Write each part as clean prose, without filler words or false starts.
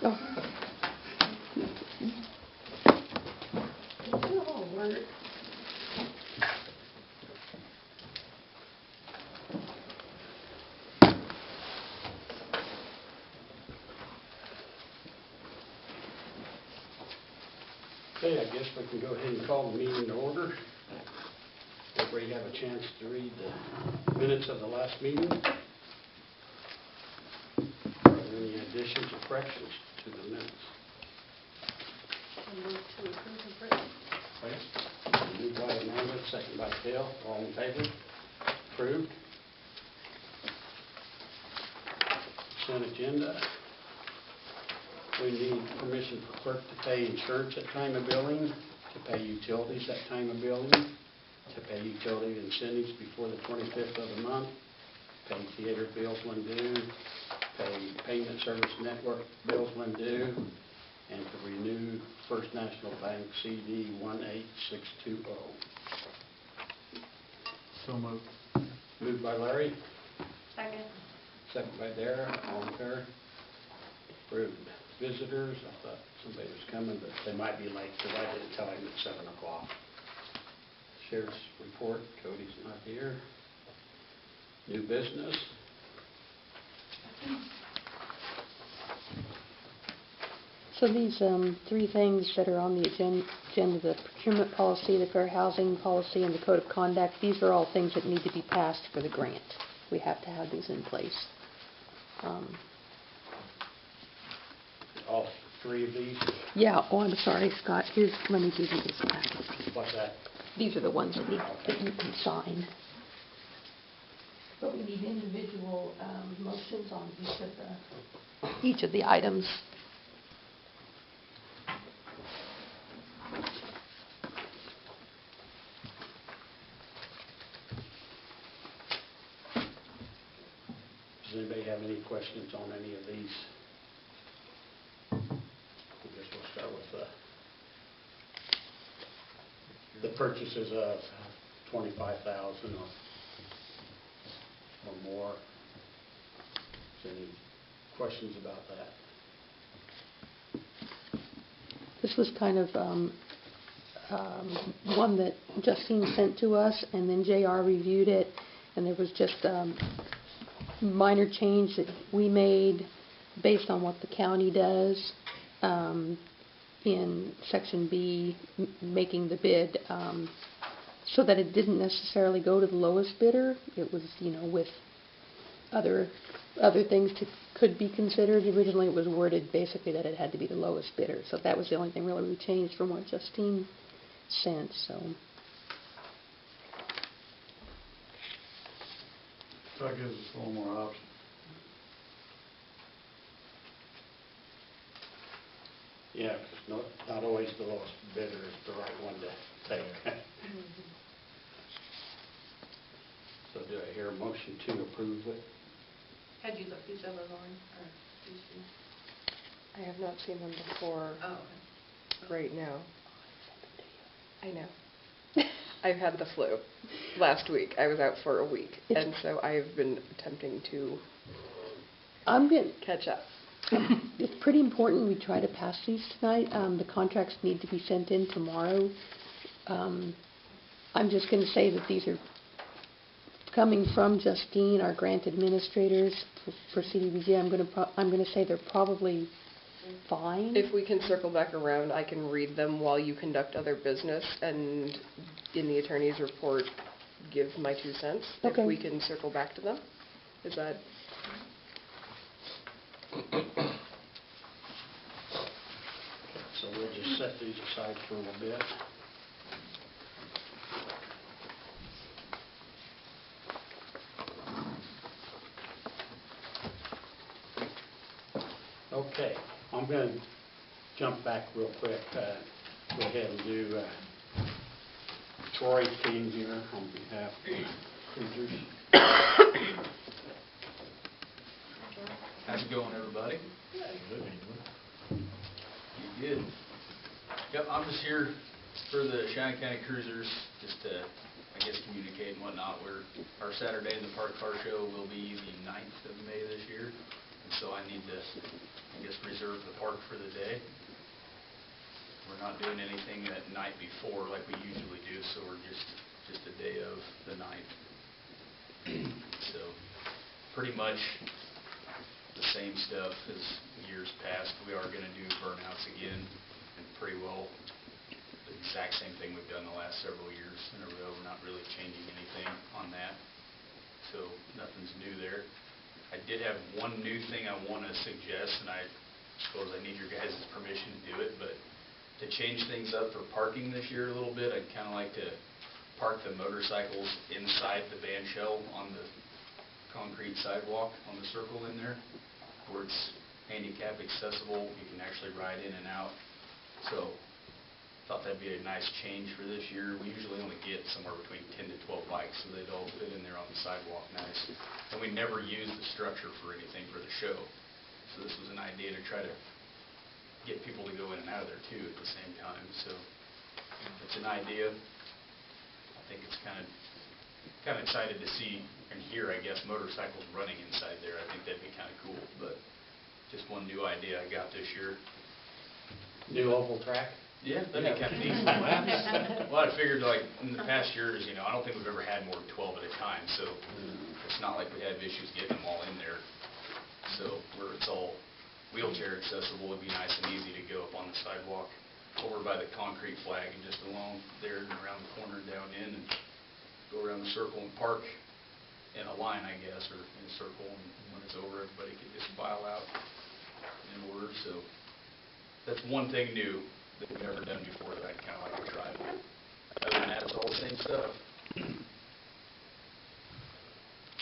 Oh. Okay, I guess we can go ahead and call the meeting to order. Everybody have a chance to read the minutes of the last meeting. Are there any additions or corrections to the minutes? I move to approve the written. Okay. Moved by Amanda, second by Dale. All in favor? Approved. Consent agenda. We need permission for clerk to pay insurance at time of billing, to pay utilities at time of billing, to pay utility incentives before the 25th of the month, pay theater bills when due, pay payment service network bills when due, and to renew First National Bank CD 18620. So moved. Moved by Larry, Second. second by Dara. All in favor? Approved. Visitors, I thought somebody was coming, but they might be late because I didn't tell him at 7 o'clock. Sheriff's report, Cody's not here. New business. So these three things that are on the agenda, the procurement policy, the fair housing policy, and the code of conduct, these are all things that need to be passed for the grant. We have to have these in place. All three of these. Yeah, oh, I'm sorry, Scott. Let me give you this packet. What's that? These are the ones that you can sign. But we need individual motions on each of the items. Does anybody have any questions on any of these? I guess we'll start with the purchases of 25,000 or more. Is there any questions about that? This was kind of one that Justine sent to us, and then JR reviewed it, and there was just minor change that we made based on what the county does in Section B, making the bid so that it didn't necessarily go to the lowest bidder. It was, with other things could be considered. Originally, it was worded basically that it had to be the lowest bidder. So that was the only thing really we changed from what Justine sent. So That gives us a little more option. Yeah, because not always the lowest bidder is the right one to take. So do I hear a motion to approve it? Had you looked these over, Lauren? Or did you? I have not seen them before. Oh, okay. Right now. I know. I've had the flu. Last week, I was out for a week, and so I've been attempting to catch up. It's pretty important we try to pass these tonight. The contracts need to be sent in tomorrow. I'm just going to say that these are coming from Justine, our grant administrators for CDBG. I'm going to say they're probably fine. If we can circle back around, I can read them while you conduct other business, and in the attorney's report, give my 2 cents. Okay. If we can circle back to them, is that? So we'll just set these aside for a little bit. Okay, I'm going to jump back real quick. Go ahead and do Troy came here on behalf of Cruisers. How's it going, everybody? You good? Yep, I'm just here for the Cheyenne County Cruisers, just to, I guess, communicate and whatnot. Our Saturday in the Park Car Show will be the 9th of May this year, and so I need to, I guess, reserve reserve the park for the day. We're not doing anything at night before like we usually do, so we're just a day of the night. So, pretty much the same stuff as years past. We are gonna do burnouts again, and pretty well the exact same thing we've done the last several years in a row. We're not really changing anything on that, so nothing's new there. I did have one new thing I want to suggest, and I suppose I need your guys' permission to do it, but to change things up for parking this year a little bit, I'd kind of like to park the motorcycles inside the band shell on the concrete sidewalk on the circle in there, where it's handicap accessible. You can actually ride in and out. So thought that'd be a nice change for this year. We usually only get somewhere between 10 to 12 bikes, so they'd all fit in there on the sidewalk nice. And we never use the structure for anything for the show. So this was an idea to try to get people to go in and out of there too at the same time. So it's an idea. I think it's kind of excited to see and hear, I guess, motorcycles running inside there. I think that'd be kind of cool, but just one new idea I got this year. New oval track? Yeah, that'd be kind of neat. Well, I figured like in the past years, I don't think we've ever had more than 12 at a time, so it's not like we have issues getting them all in there. So where it's all wheelchair accessible, it'd be nice and easy to go up on the sidewalk over by the concrete flag and just along there and around the corner and down in and go around the circle and park in a line, I guess, or in a circle, and when it's over, everybody can just file out in order. So that's one thing new that we've never done before that I'd kind of like to try. Other than that, it's all the same stuff.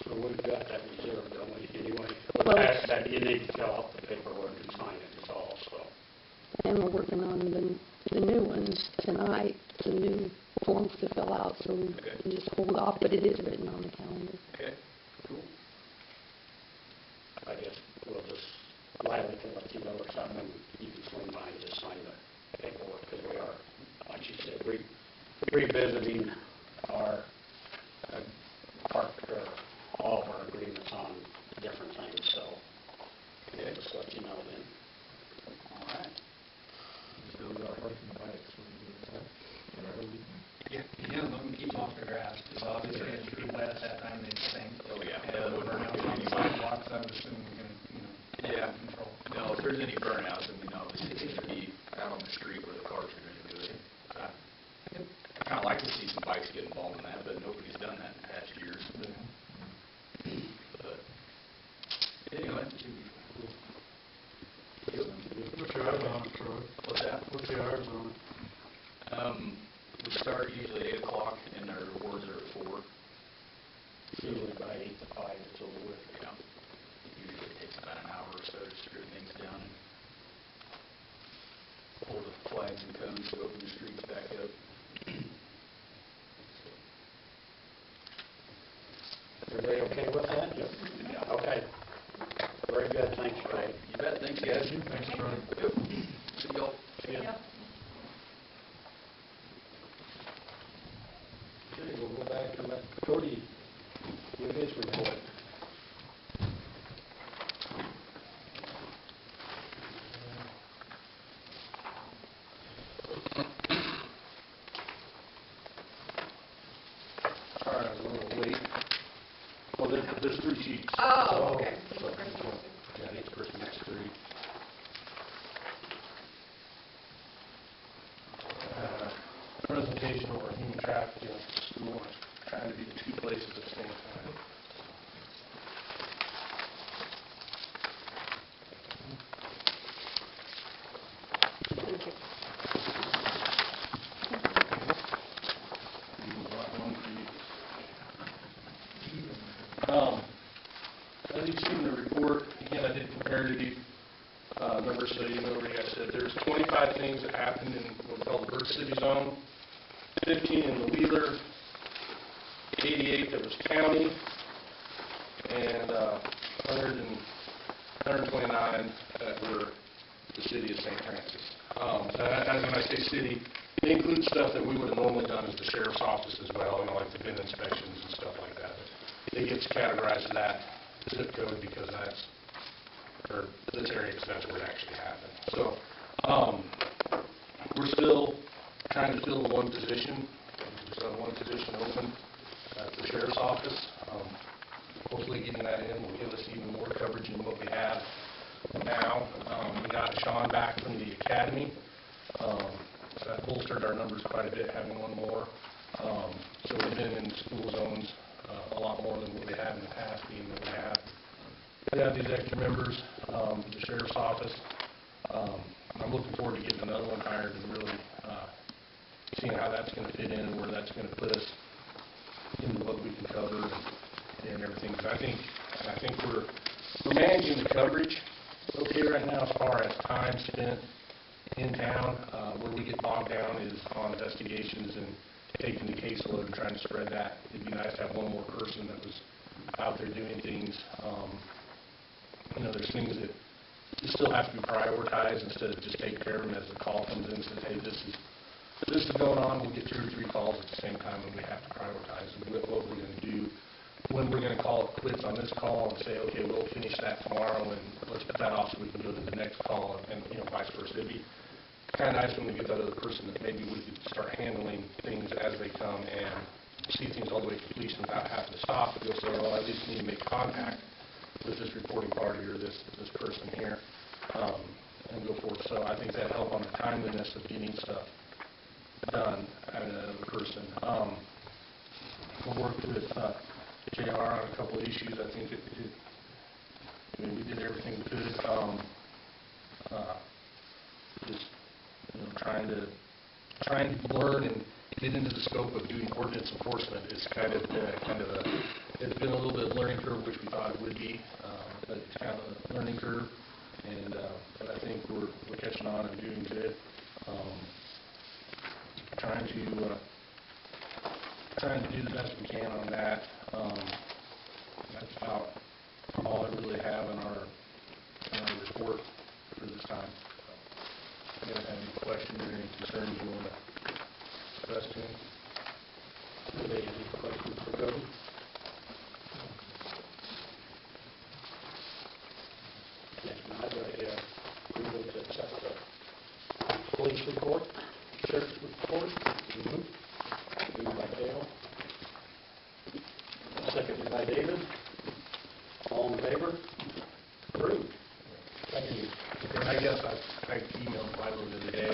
So we've got that reserved, don't we, anyway? Well, That you need to fill out the paperwork and sign it, is all, so. And we're working on the new ones tonight, the new forms to fill out, so we Okay. can just hold off, but it is written on the calendar. Okay, cool. I guess we'll just, Riley can let you know or something, and you can swing by and just sign the paperwork, because we are, like she said, revisiting our park, all of our agreements on different things, so we'll just let you know then. All right. Still got parking bikes when you do that. Yeah, let them keep off the grass, because obviously it's pretty wet at that time, they stink. Oh, yeah. And Yeah, that the wouldn't burnouts work on the anyway. sidewalks, I would assume we can, Yeah. control. No, if there's any burnouts, obviously it's going to be out on the street where the cars are going to do it. I kind of like to see some bikes get involved in that, but nobody's done that in the past years. But anyway, it should be cool. What's your hours on it, Troy? What's that? What's the hours on it? We start usually at 8 o'clock, and our rewards are at 4. Usually by 8 to 5, it's over with. Yeah. Usually it takes about an hour or so to strip things down and pull the flags and cones to open the streets back up. Everybody okay with that? Yep. Yeah, okay. Very good, thanks, Ray. You bet. Thanks, guys. Thanks, Troy. Yep. See y'all. Yeah. Okay, we'll go back and let Cody give his report. Sorry, I was a little late. Well, there's 3 sheets. Oh, okay. So, yeah, each person gets 3. Presentation over human trafficking at the school, and trying to be 2 places at the same time. Thank you. One for you. As you've seen in the report, again, I did comparative numbers so you know where you guys said there's 25 things that happened in what we call the Bird City Zone, 15 in the Wheeler, 88 that was county, and 129 that were the city of St. Francis. And when I say city, it includes stuff that we would have normally done as the sheriff's office as well, like the bin inspections and stuff like that. It gets categorized to that zip code because that's or this area, because that's where it actually happened. So, we're still trying to fill the one position. There's one position open at the sheriff's office. Hopefully getting that in will give us even more coverage than what we have now. We got Sean back from the academy. So that bolstered our numbers quite a bit, having one more. So we've been in school zones a lot more than what we have in the past, being that we have these extra members, the sheriff's office. I'm looking forward to getting another one hired and really seeing how that's going to fit in and where that's going to put us into what we can cover and everything. But I think we're managing the coverage okay right now as far as time spent in town. Where we get bogged down is on investigations and taking the caseload and trying to spread that. It'd be nice to have one more person that was out there doing things. There's things that still have to be prioritized instead of just take care of them as the call comes in and says, hey, this is going on. We'll get 2 or 3 calls at the same time, and we have to prioritize what we're going to do, when we're going to call it quits on this call and say, okay, we'll finish that tomorrow, and let's put that off so we can go to the next call, and vice versa. It'd be kind of nice when we get that other person that maybe we could start handling things as they come and see things all the way to completion without having to stop and go say, well, I at least need to make contact with this reporting party or this person here, and go forth. So I think that help on the timeliness of getting stuff done, having another person. We worked with JR on a couple of issues. I think we did everything we could. Just trying to learn and get into the scope of doing ordinance enforcement is it's been a little bit of a learning curve, which we thought it would be, but it's kind of a learning curve, and but I think we're catching on and doing good. Trying to do the best we can on that. That's about all I really have in our report for this time. If you guys have any questions or any concerns you want to express to me? Anybody have any questions for Cody? If not, we will accept the police report, sheriff's report. Moved by Dale. Seconded by David. All in favor? Approved. Thank you. And I guess I emailed Philo the other day.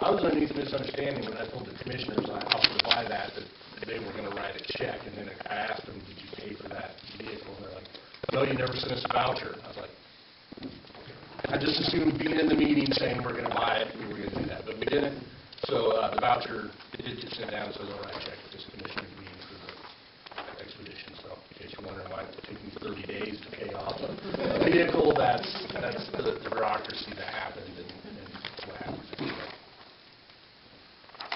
I was underneath the misunderstanding when I told the commissioners I'll supply that they were going to write a check, and then I asked them, did you pay for that vehicle? And they're like, no, you never sent us a voucher. I was like, I just assumed being in the meeting saying we're going to buy it, we were going to do that, but we didn't. So the voucher did get sent down and says, all right, check with this commissioner's meeting for the expedition. So in case you're wondering why it took me 30 days to pay off a vehicle, that's the bureaucracy that happened and what happens.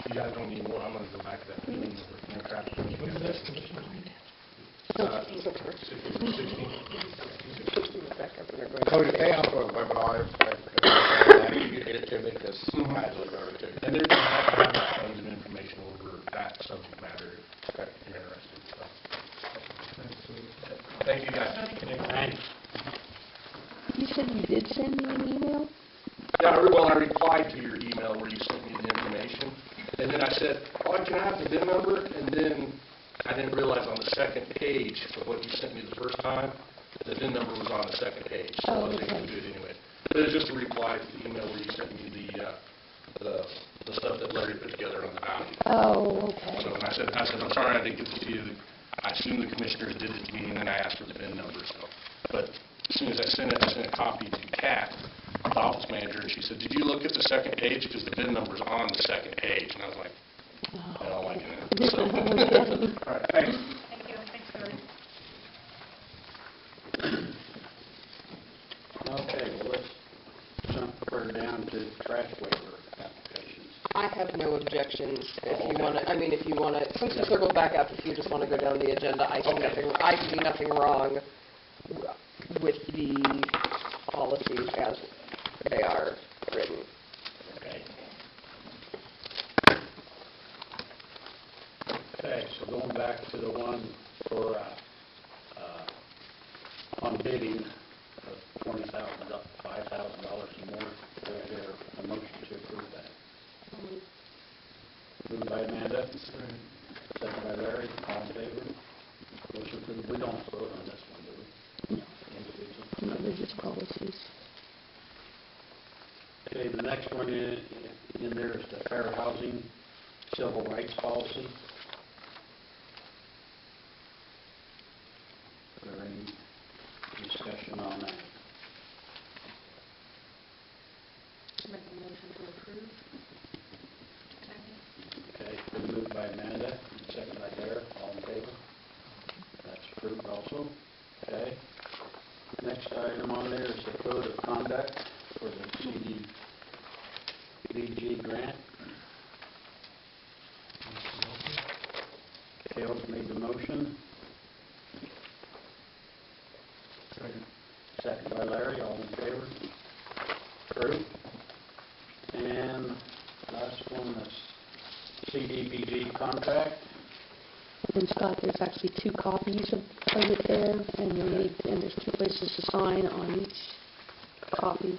You guys don't need more. I'm going to go back to that meeting. When is this commissioner's meeting? 16. Cody, stay on for a webinar. You get it to me, because I look over it too. And they're going to have tons of information over that subject matter if you're interested. So. Thank you, guys. Thanks. You said you did send me an email? Yeah, I replied to your email where you sent me the information. And then I said, oh, can I have the VIN number? And then I didn't realize on the second page of what you sent me the first time, the VIN number was on the second page. So I was able to do it anyway. But it's just a reply to the email where you sent me the stuff that Larry put together on the value. Oh, okay. So I said, I'm sorry I didn't get this to you. I assumed the commissioners did it to me, and then I asked for the VIN number. So, but as soon as I sent a copy to Kat, the office manager, and she said, did you look at the second page? Because the VIN number's on the second page. And I was like, I don't like it. So, all right, thanks. Thank you, thanks, Larry. Okay, well, let's jump further down to trash waiver applications. I have no objections if you want to, if you want to, since we circled back up, if you just want to go down the agenda, I see nothing wrong with the policies as they are written. Okay. Okay, so going back to the one for on bidding, $5,000 more. Do I hear a motion to approve that? Moved by Amanda, second by Larry, all in favor? Motion approved. We don't vote on this one, do we? No. Individual. No, they're just policies. Okay, the next one in there is the fair housing civil rights policy. Is there any discussion on that? Make a motion to approve. Okay, been moved by Amanda, second by Derek, all in favor? That's approved also. Okay. Next item on there is the code of conduct for the CDBG grant. Dale's made the motion. Second by Larry, all in favor? Approved. And last one is CDBG contract. And Scott, there's actually 2 copies of it there, and you'll need, and there's 2 places to sign on each copy.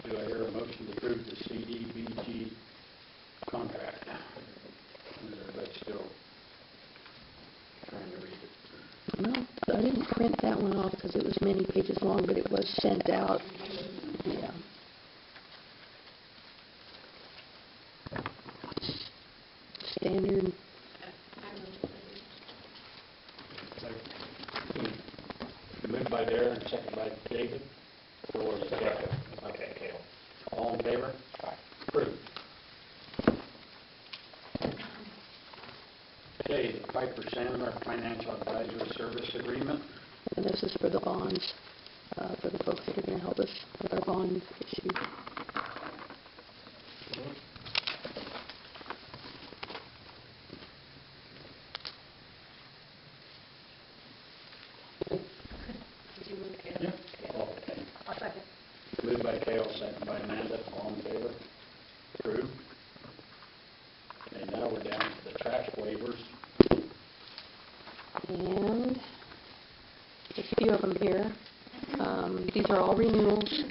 Do I hear a motion to approve the CDBG contract? Is everybody still trying to read it? No, I didn't print that one off because it was many pages long, but it was sent out. Yeah. Standard. Moved by Darren, second by David. Or is it Kale? Okay, Kale. All in favor? Aye. Approved. Okay, the Piper Sandler Financial Advisory Service Agreement. And this is for the bonds, for the folks that are going to help us with our bond issue. Did you move it? Okay. I'll second. Moved by Kale, second by Amanda. All in favor? Approved. Okay, now we're down to the trash waivers. And there's a few of them here. These are all renewals.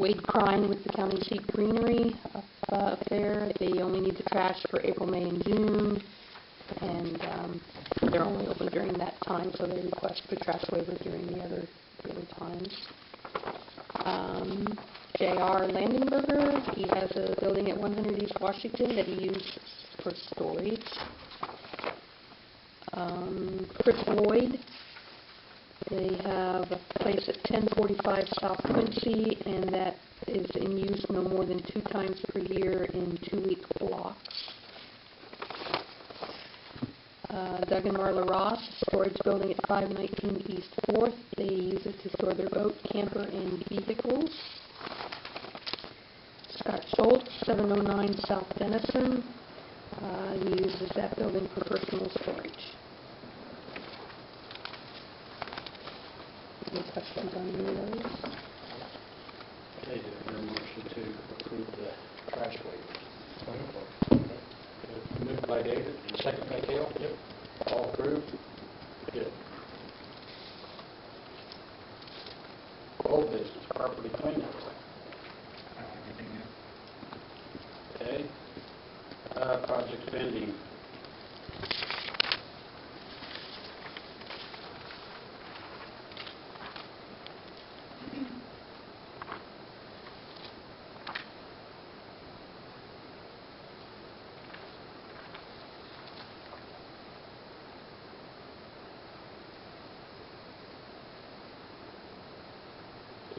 Wade Crine with the county seat greenery up there. They only need the trash for April, May, and June. And they're only open during that time, so they request the trash waiver during the other times. J.R. Landenberger, he has a building at 100 East Washington that he uses for storage. Chris Lloyd, they have a place at 1045 South Quincy, and that is in use no more than 2 times per year in 2-week blocks. Doug and Marla Ross, storage building at 519 East 4th. They use it to store their boat, camper, and vehicles. Scott Schultz, 709 South Denison. He uses that building for personal storage. Any questions on any of those? Okay, do I hear a motion to approve the trash waivers? Moved by David, second by Kale? Yep. All approved? Good. Old business, property cleanup. Okay. Project pending.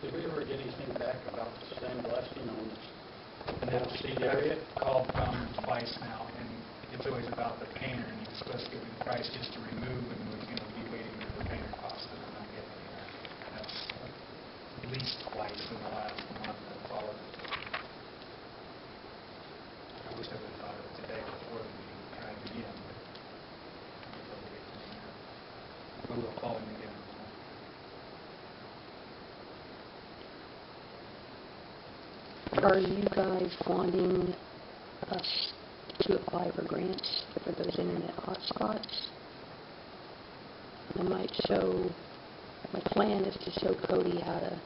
Did we ever get anything back about out. Sandblasting on And that seat area? called from twice now, and it's always about the painter, and he's supposed to give me the price just to remove, and we're gonna be waiting for the painter costs that are not getting there. That's at least twice in the last month that followed. I wish I would've thought of it today before the meeting, tried again. But we'll call him again. Are you guys wanting us to apply for grants for those internet hotspots? My plan is to show Cody how to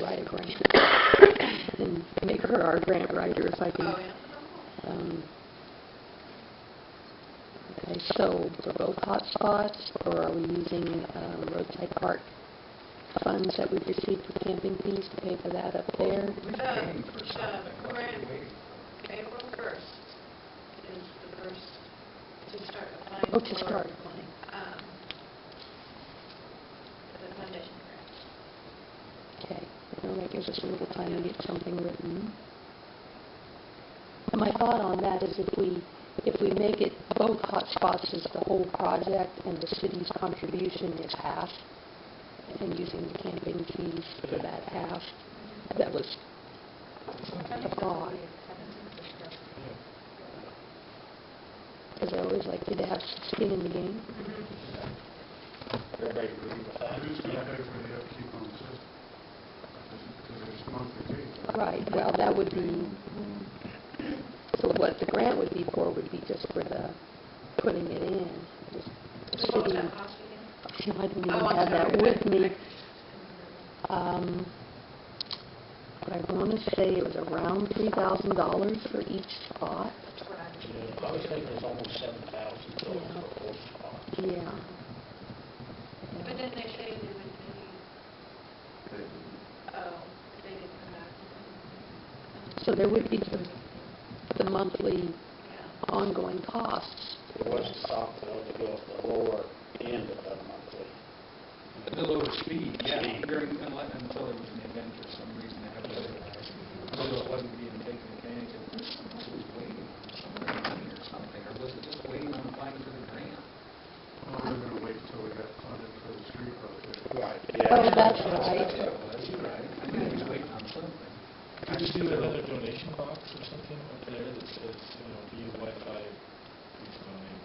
write a grant and make her our grant writer if I can. Oh, yeah. Okay, so for both hotspots, or are we using roadside park funds that we've received for camping fees to pay for that up there? Waiting for something. What are Grant, we waiting? April 1st is the first to start applying Oh, for. to start applying. The foundation grants. Okay, well, that gives us a little time to get something written. And my thought on that is if we make it both hotspots as the whole project and the city's contribution is half, and using the camping fees for that half, that was a thought. Because I always like you to have skin in the game. Everybody agree with that? Who's gonna pay for the upkeep on the system? Because there's monthly fees. Right, well, that would be, so what the grant would be for would be just for the putting it in. Just the What was city, that cost again? I don't even Oh, I'm have that sorry. with me. But I want to say it was around $3,000 for each spot. That's what I was I was thinking it was almost 7,000 for Yeah. both spots. Yeah. But then they say they would pay, oh, they didn't come back. So there would be the monthly Yeah. ongoing costs. There was talk though to go at the lower end of the monthly. The lower speed, yeah, until there was an event or some reason they had to otherwise. Although it wasn't being taken advantage of, it was waiting on some money or something, or was it just waiting on applying for the grant? Well, we're gonna wait until we got funded for the street project. Right, Oh, yeah. that's That's right. what it was, you're right. I knew he was waiting on something. Could you do another donation box or something up there that says, you know, use Wi-Fi, please donate,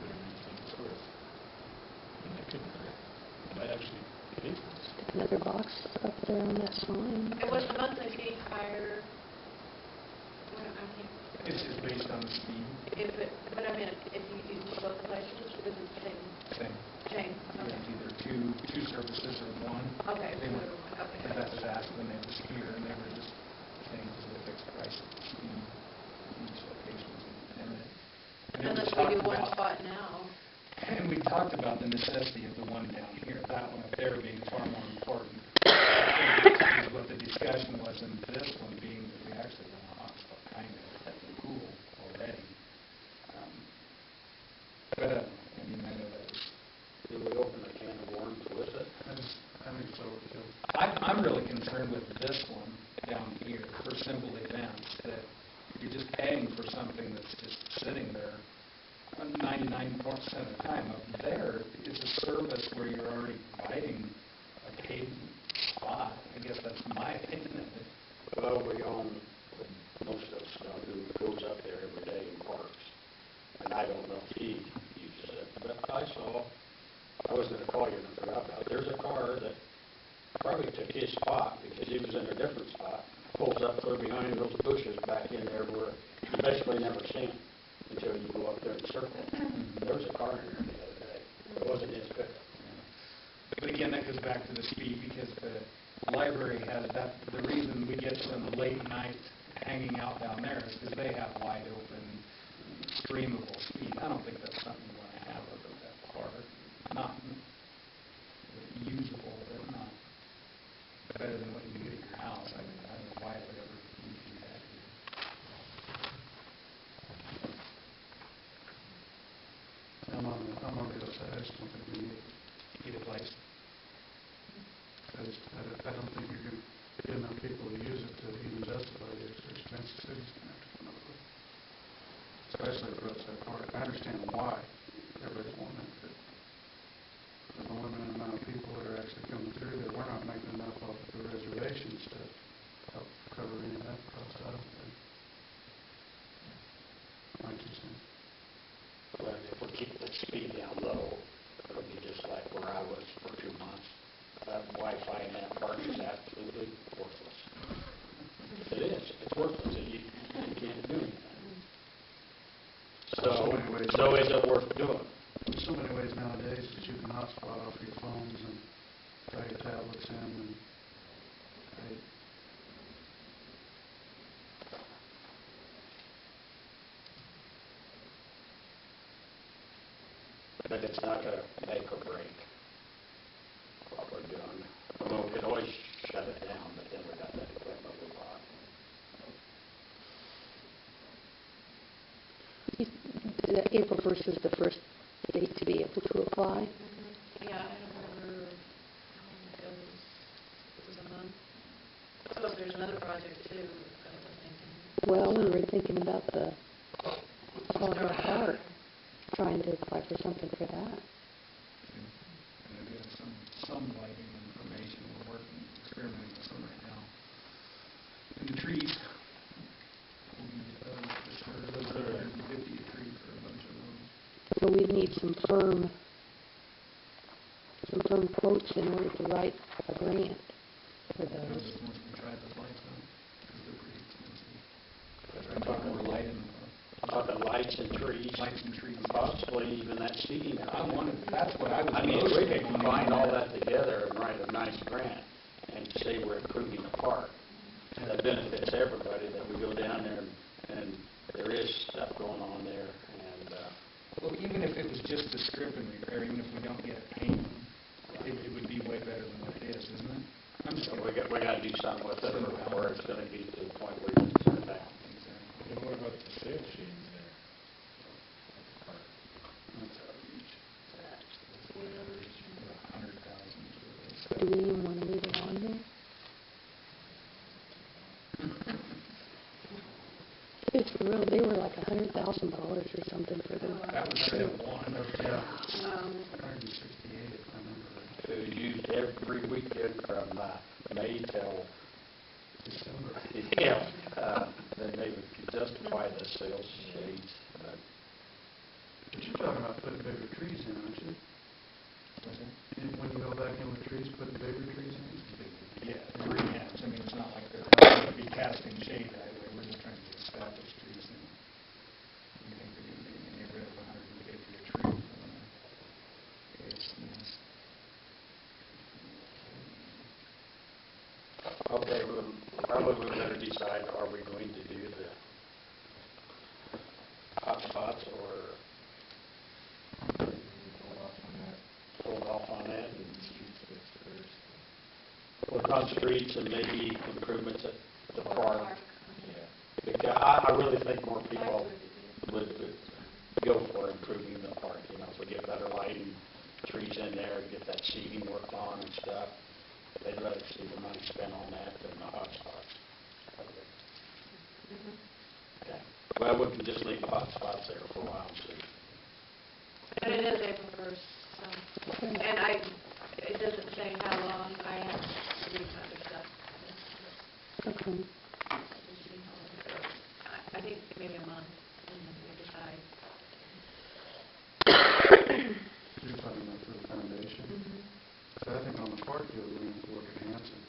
whatever you think it's worth? I mean, that couldn't hurt. It might actually pay for it. Another box up there on that sign. It was the monthly fee higher, well, I think, It's just based on the speed but I mean, if you use both places, is it the thing. same? You Okay. have either two services or one. Okay, They were, okay. and that was asked when they was here, and they were just saying this is a fixed price of speed. Each location is independent. And then Unless we talked do one about- spot now. And we talked about the necessity of the one down here, that one up there being far more important. I think is what the discussion was, and this one being that we actually run a hotspot kind of at the pool already. But, I mean, I know that Did we open a can of worms with it? I think so, too. I'm really concerned with this one down here for simple events, that you're just paying for something that's just sitting there 99% of the time. Up there is a service where you're already providing a paid spot. I guess that's my opinion of it. Well, we own most of stuff who goes up there every day and parks. And I don't know if he uses it, but I was gonna call you and I forgot about it. There's a car that probably took his spot because he was in a different spot. Pulls up there behind those bushes back in there where you basically never see him until you go up there and circle. There was a car in there the other day. It wasn't his pickup. But again, that goes back to the speed, because the library has that, the reason we get some late night hanging out down there is because they have wide open, streamable speed. I don't think that's something you want to have over that far. Not usable, but not better than what you get at your house. I don't know why it would ever need to do that here. I'm on the other side, I just don't think we need it. Either place. I don't think you're gonna, get enough people to use it to even justify the extra expense the city's gonna have to come up with. Especially for Brookside Park. I understand why everybody's wanting it, but with the limited amount of people that are actually coming through there, we're not making enough off of the reservations to help cover any of that cost, I don't think. My 2 cents. But if we keep the speed down low, it'll be just like where I was for 2 months. That Wi-Fi in that park is absolutely worthless. It is, it's worthless, you can't do anything. So is it worth doing? There's so many ways nowadays that you can hotspot off your phones and tie your tablets in and But it's not gonna make or break what we're doing. Well, we could always shut it down, but then we got that equipment we bought. April 1st is the first date to be able to apply. Yeah, I don't remember how long it goes. It was a month. So if there's another project too, I was thinking. Well, we were thinking about the Sawhill Park, trying to apply for something for that. and get some lighting information. We're working, experimenting with some right now. And the trees, those are 150 a tree for a bunch of those. So we need some firm quotes in order to write a grant for Those those. are the ones we tried those lights on, because they're pretty expensive. Trying to get more light in them. Talking lights and trees, Lights and trees. possibly even that seating I area. wanted, that's what I was. I mean, if most we could wanting. combine all that together and write a nice grant and say we're improving the park, that benefits everybody, that we go down there and there is stuff going on there, and, Well, even if it was just a strip and repair, even if we don't get it painted, it would be way better than what it is, isn't it? I'm just so kidding. we gotta do something with it, or it's gonna be to the point where you can turn it down. And what about the sale shades there? That's outrageous. 100,000. Do we even want to leave it on there? It's real, they were like $100,000 or something for the. That was step one of, yeah, 168 if I remember right. It was used every weekend from May till December. Yeah, then they would justify the sales shades, but But you're talking about putting bigger trees in, aren't you? When you go back in with trees, putting bigger trees in? Yeah, green hands, I mean, it's not like they're going to be casting shade either, we're just trying to get established trees in. You think they're going to be in the neighborhood of 150 a tree? It's, okay, well, probably we better decide, are we going to do the hotspots or hold off on that and work on streets and maybe improvements at the park? Because I really think more people would go for improving the park, you know, if we get better lighting, trees in there, get that seating worked on and stuff. They'd rather see the money spent on that than the hotspots. Okay. Well, we can just leave the hotspots there for a while and see. And it is April 1st, so, and it doesn't say how long I have to refund the stuff. Okay. We'll see how long it goes. I think maybe a month, and then we decide. you're talking about for the foundation. Mm-hmm. So I think on the park deal, we're going to look at Hanson.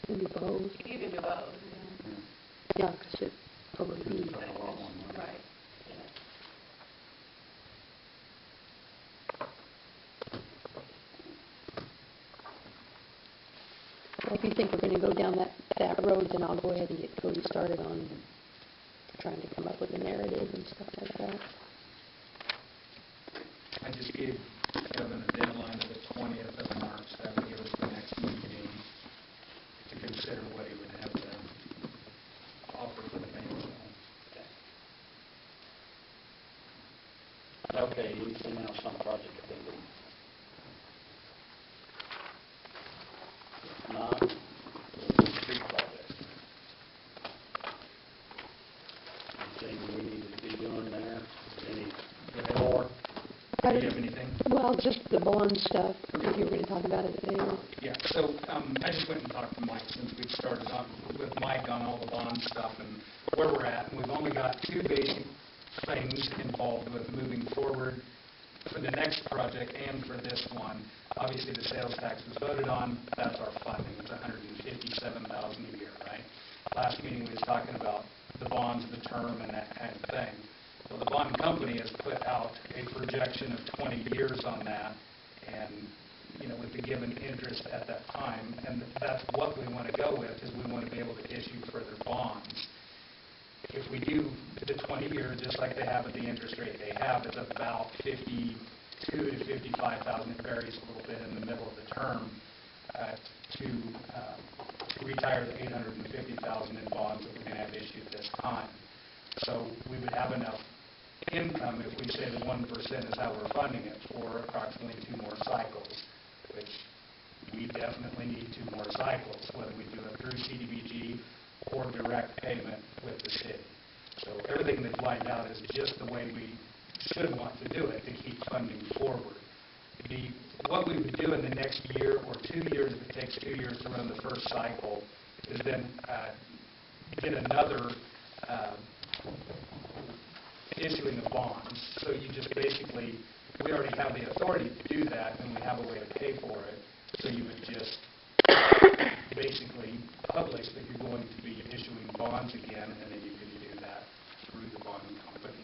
Maybe both. You can do both, Yeah, because it probably Because be. it's a lot more money. right. Well, if you think we're going to go down that road, then I'll go ahead and get Cody started on trying to come up with a narrative and stuff like that. I just gave Kevin a deadline of the 20th of March, that would give us the next meeting to consider what he would have to offer for the bank. Okay, anything else on project building? If not, anything we need to be doing there? Any more? Do you have anything? Well, just the bond stuff, if you were going to talk about it today. Yeah, so I just went and talked to Mike since we started on, with Mike on all the bond stuff and where we're at. And we've only got two basic things involved with moving forward for the next project and for this one. Obviously, the sales tax was voted on. That's our funding. It's $157,000 a year, right? Last meeting, we was talking about the bonds, the term, and that kind of thing. Well, the bond company has put out a projection of 20 years on that, and, you know, with the given interest at that time, and that's what we want to go with, is we want to be able to issue further bonds. If we do the 20 years, just like they have at the interest rate they have, it's about $52,000 to $55,000. It varies a little bit in the middle of the term to retire the $850,000 in bonds that we're going to have issued this time. So we would have enough income if we say the 1% is how we're funding it for approximately 2 more cycles, which we definitely need 2 more cycles, whether we do it through CDBG or direct payment with the city. So everything that's lined out is just the way we should want to do it to keep funding forward. What we would do in the next year or 2 years, if it takes 2 years to run the first cycle, is then get another issuing of bonds. So you just basically, we already have the authority to do that, and we have a way to pay for it. So you would just basically publish that you're going to be issuing bonds again, and then you can do that through the bond company.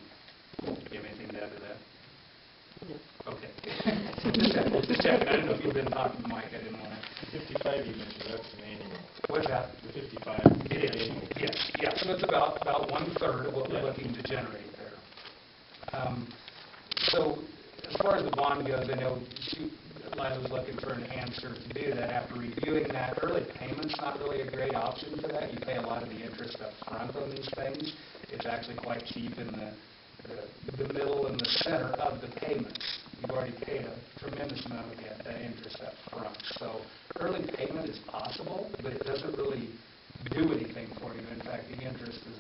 Do you have anything to add to that? No. Okay. Just checking. I don't know if you've been talking to Mike. I didn't want to. 55 you mentioned, that's an annual. What's that? The 55 It is is. annual. Yes. Yeah. So it's about 1/3 of what we're Yeah. looking to generate there. So as far as the bond goes, I know Lila was looking for an answer to do that. After reviewing that, early payment's not really a great option for that. You pay a lot of the interest up front on these things. It's actually quite cheap in the middle and the center of the payments. You've already paid a tremendous amount of that interest up front. So early payment is possible, but it doesn't really do anything for you. In fact, the interest is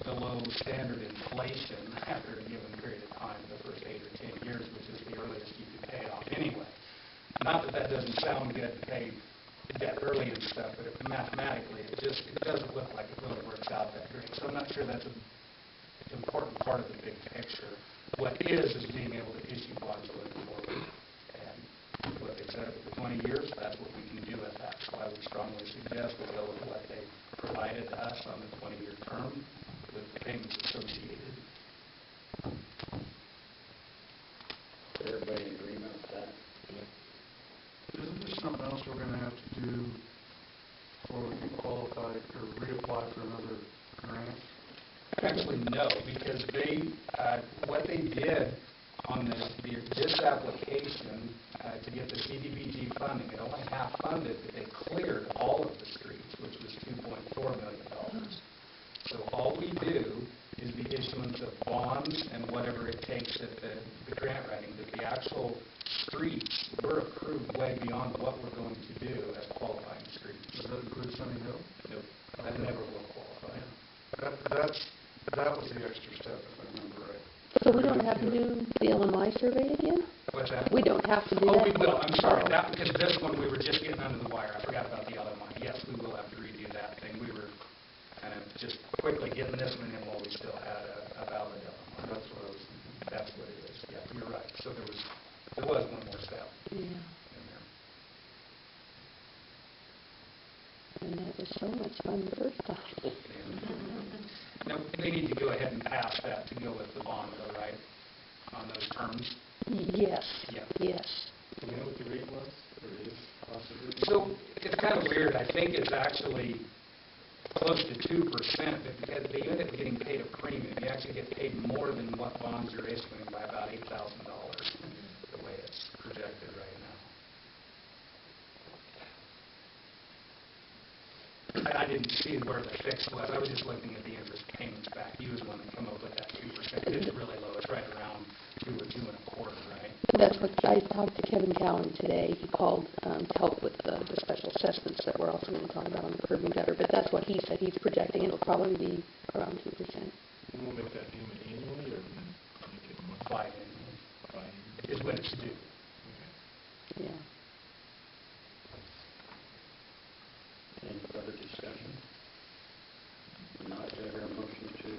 below standard inflation after a given period of time, the first 8 or 10 years, which is the earliest you can pay it off anyway. Not that that doesn't sound good to pay debt early and stuff, but mathematically, it doesn't look like it really works out that great. So I'm not sure that's an important part of the big picture. What is being able to issue bonds going forward. And what they said for the 20 years, that's what we can do with that. So I would strongly suggest we go with what they provided to us on the 20-year term with the payments associated. Everybody in agreement with that? Isn't there something else we're going to have to do before we can qualify or reapply for another grant? Actually, no, because what they did on this application to get the CDBG funding, it only half funded, but they cleared all of the streets, which was $2.4 million. So all we do is the issuance of bonds and whatever it takes at the grant writing, but the actual streets, we're approved way beyond what we're going to do as qualifying streets. Does that include Sunny Hill? Nope, that never will qualify. That was the extra step, if I remember right. So we don't have to do the LMI survey again? What's that? We don't have to do that? Oh, we will. I'm sorry. That, because this one we were just getting under the wire. I forgot about the other one. Yes, we will have to redo that thing. We were kind of just quickly getting this one in while we still had a valid LMI. That's what it is. Yeah, you're right. So there was one more step Yeah. in there. And that was so much fun the first time. Now, they need to go ahead and pass that to go with the bond, though, right? On those terms? Yes. Yeah. Yes. Do you know what the rate was, or is possibly? So it's kind of weird. I think it's actually close to 2%, but because they end up getting paid a premium, you actually get paid more than what bonds you're issuing by about $8,000, the way it's projected right now. I didn't see where the fix was. I was just looking at the interest payments back. He was the one that came up with that 2%. It's really low. It's right around 2 or 2.25, right? That's what, I talked to Kevin Cowan today. He called to help with the special assessments that we're also going to talk about on the curb and gutter, but that's what he said. He's projecting it'll probably be around 2%. And we'll make that payment annually, or make it monthly? Biannually is when it's due. Okay. Yeah. Any further discussion? Not, is there a motion to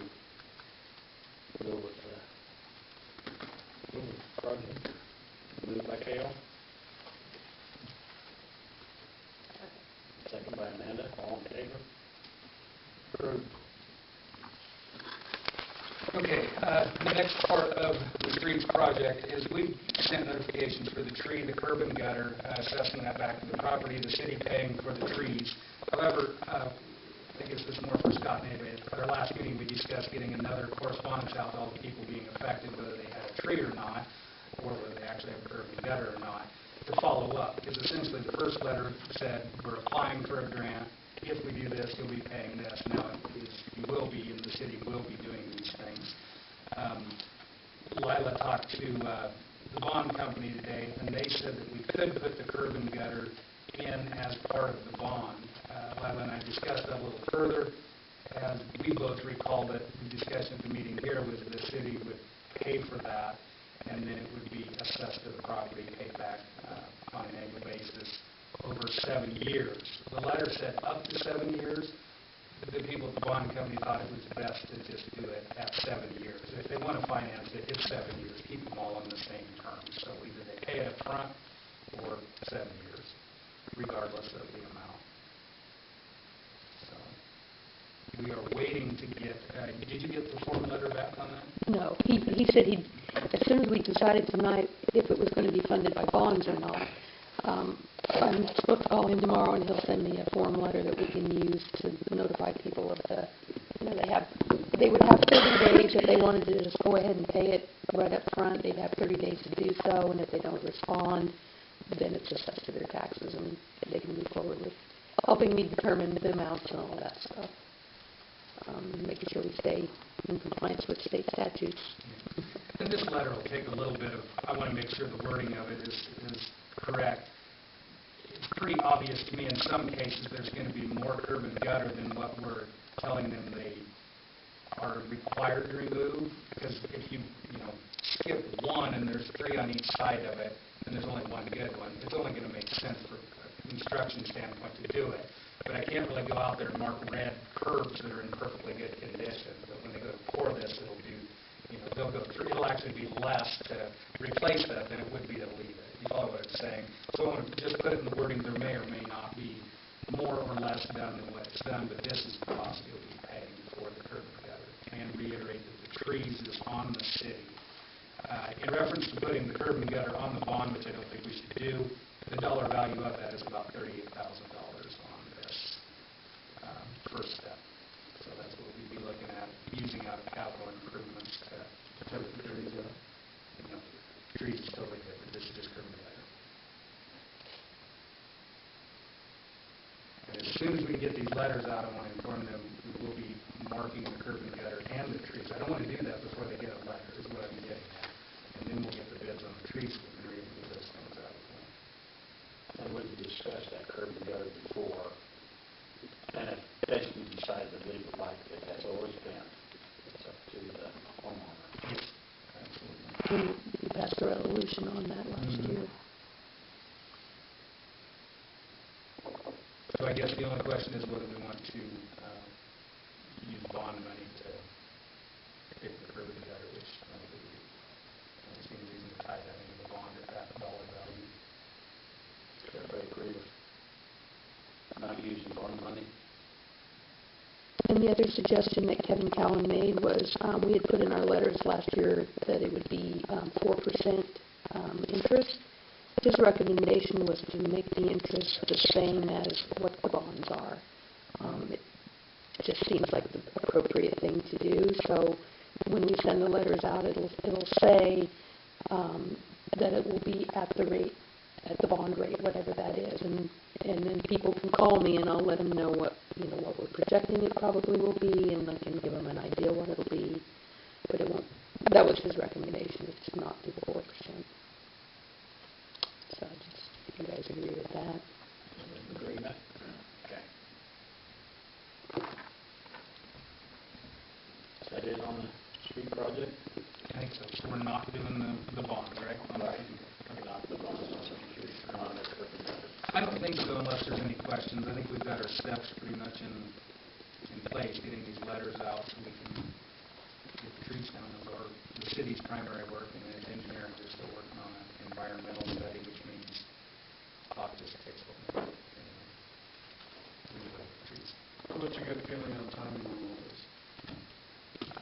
go with the project? Moved by Cale. Second by Amanda, all in favor? Approved. Okay, the next part of the streets project is we sent notifications for the tree, the curb and gutter, assessing that back to the property, the city paying for the trees. However, I guess this is more for Scott and Ava. At our last meeting, we discussed getting another correspondence out to all the people being affected, whether they had a tree or not, or whether they actually have a curb and gutter or not, to follow up. Because essentially the first letter said, we're applying for a grant. If we do this, you'll be paying this. Now, you will be, and the city will be doing these things. Lila talked to the bond company today, and they said that we could put the curb and gutter in as part of the bond. Lila and I discussed that a little further, and we both recall that the discussion at the meeting here was the city would pay for that, and then it would be assessed to the property, paid back on an annual basis over 7 years. The letter said up to 7 years. The people at the bond company thought it was best to just do it at 7 years. If they want to finance it, it's 7 years. Keep them all on the same terms. So either they pay it up front or 7 years, regardless of the amount. So we are waiting to get, did you get the form letter back on that? No, he said as soon as we decided tonight if it was going to be funded by bonds or not, I'm supposed to call him tomorrow and he'll send me a form letter that we can use to notify people of the, they would have 30 days if they wanted to just go ahead and pay it right up front. They'd have 30 days to do so, and if they don't respond, then it's assessed to their taxes and they can move forward with helping me determine the amounts and all of that stuff. Making sure we stay in compliance with state statutes. And this letter will take a little bit of, I want to make sure the wording of it is correct. It's pretty obvious to me in some cases there's going to be more curb and gutter than what we're telling them they are required to remove. Because if you skip one and there's 3 on each side of it, and there's only one good one, it's only going to make sense from a construction standpoint to do it. But I can't really go out there and mark red curbs that are in perfectly good condition. But when they go to pour this, it'll do, they'll go through. It'll actually be less to replace that than it would be to leave it. You follow what I'm saying? So I want to just put it in the wording. There may or may not be more or less done than what it's done, but this is the cost you'll be paying for the curb and gutter. And reiterate that the trees is on the city. In reference to putting the curb and gutter on the bond, which I don't think we should do, the dollar value of that is about $38,000 on this first step. So that's what we'd be looking at, using out of capital improvements to put the trees up. Trees is totally different. This is just curb and gutter. And as soon as we get these letters out, I want to inform them we will be marking the curb and gutter and the trees. I don't want to do that before they get a letter, is what I'm getting at. And then we'll get the bids on the trees, so we can read those things out. And when we discussed that curb and gutter before, and if basically decided that they would like it, that's always been, it's up to the homeowner. Yes, absolutely. We passed a resolution on that last year. So I guess the only question is whether we want to use bond money to pay for the curb and gutter, which I don't see any reason to tie that into the bond at that dollar value. Does everybody agree with not using bond money? And the other suggestion that Kevin Cowan made was we had put in our letters last year that it would be 4% interest. His recommendation was to make the interest the same as what the bonds are. It just seems like the appropriate thing to do. So when we send the letters out, it'll say that it will be at the rate, at the bond rate, whatever that is, and then people can call me and I'll let them know what we're projecting it probably will be, and I can give them an idea what it'll be, but it That was his recommendation, is to not do the 4%. So just, if you guys agree with that. Agreement? Okay. Is that it on the street project? I think so. So we're not doing the bond, right? Right. Not the bonds on the street, not the curb and gutter. I don't think so unless there's any questions. I think we've got our steps pretty much in place, getting these letters out so we can get the trees down. Those are the city's primary work, and then engineering, we're still working on an environmental study, which means optics, pixel, trees. What's your gut feeling on timing on all this?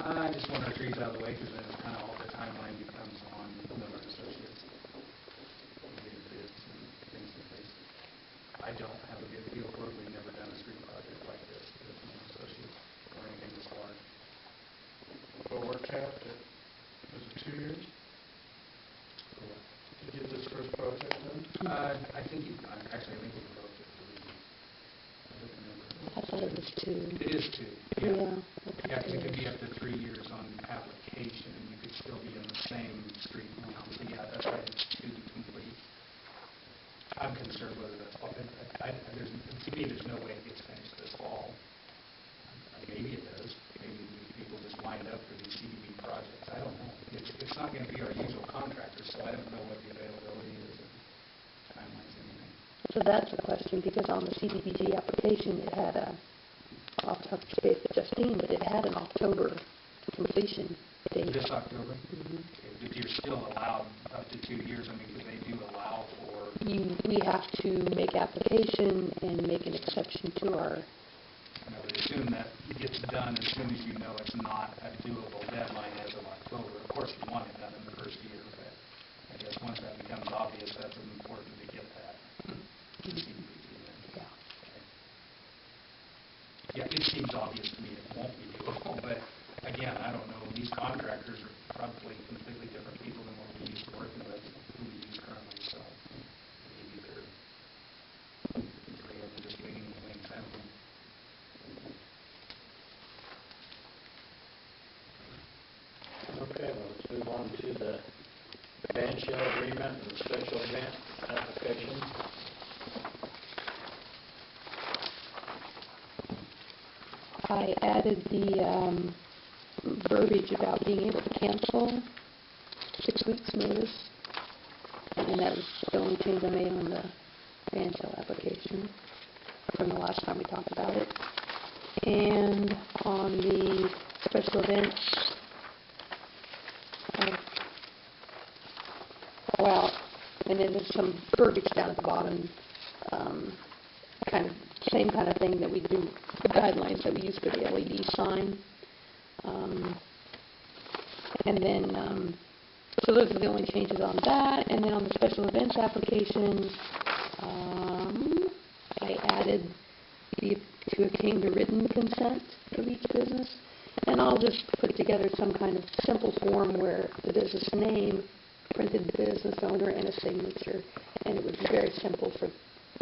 I just want our trees out of the way because then it's kind of all the timeline becomes on Miller Associates. Getting bids and things in place. I don't have a good feel for it. We've never done a street project like this with Miller Associates or anything this large. But we're capped at, is it 2 years? To get this first project done? I think you, actually, I think we can go up to 3. I don't remember. I thought it was 2. It is 2. Yeah. Yeah, 'cause it could be up to 3 years on application, and you could still be in the same street now. So yeah, that's right, it's 2 to complete. I'm concerned whether that's, to me, there's no way it gets finished this fall. Maybe it does. Maybe these people just lined up for these CDB projects. I don't know. It's not going to be our usual contractor, so I don't know what the availability is and timelines, anything. So that's a question, because on the CDBG application, it had a, I'll have to say with Justine, but it had an October completion date. This October? Mhm. Okay, if you're still allowed up to 2 years, I mean, because they do allow for... We have to make application and make an exception to our, I would assume that gets done as soon as you know it's not a doable deadline as of October. Of course, you want it done in the first year, but I guess once that becomes obvious, that's important to get that. yeah. Yeah, it seems obvious to me it won't be doable, but again, I don't know. These contractors are probably completely different people than what we used to working with, who we use currently, so maybe they're just waiting the wings. I don't know. Okay, well, let's move on to the band shell agreement and the special event application. I added the verbiage about being able to cancel 6 weeks notice, and that was the only change I made on the band shell application from the last time we talked about it. And on the special events, well, and then there's some verbiage down at the bottom, kind of same kind of thing that we do, the guidelines that we use for the LED sign. And then, so those are the only changes on that. And then on the special events application, I added to obtain the written consent of each business. And I'll just put together some kind of simple form where the business name, printed business owner, and a signature. And it would be very simple for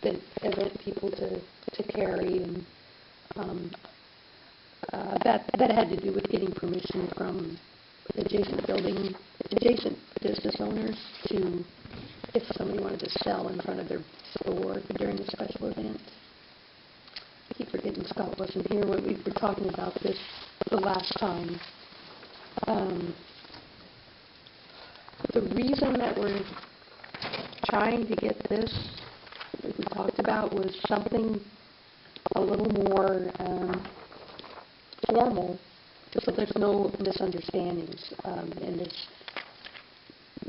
the event people to carry. And that had to do with getting permission from adjacent business owners to, if somebody wanted to sell in front of their store during a special event. I keep forgetting Scott wasn't here when we were talking about this the last time. The reason that we're trying to get this, like we talked about, was something a little more formal, so there's no misunderstandings, and there's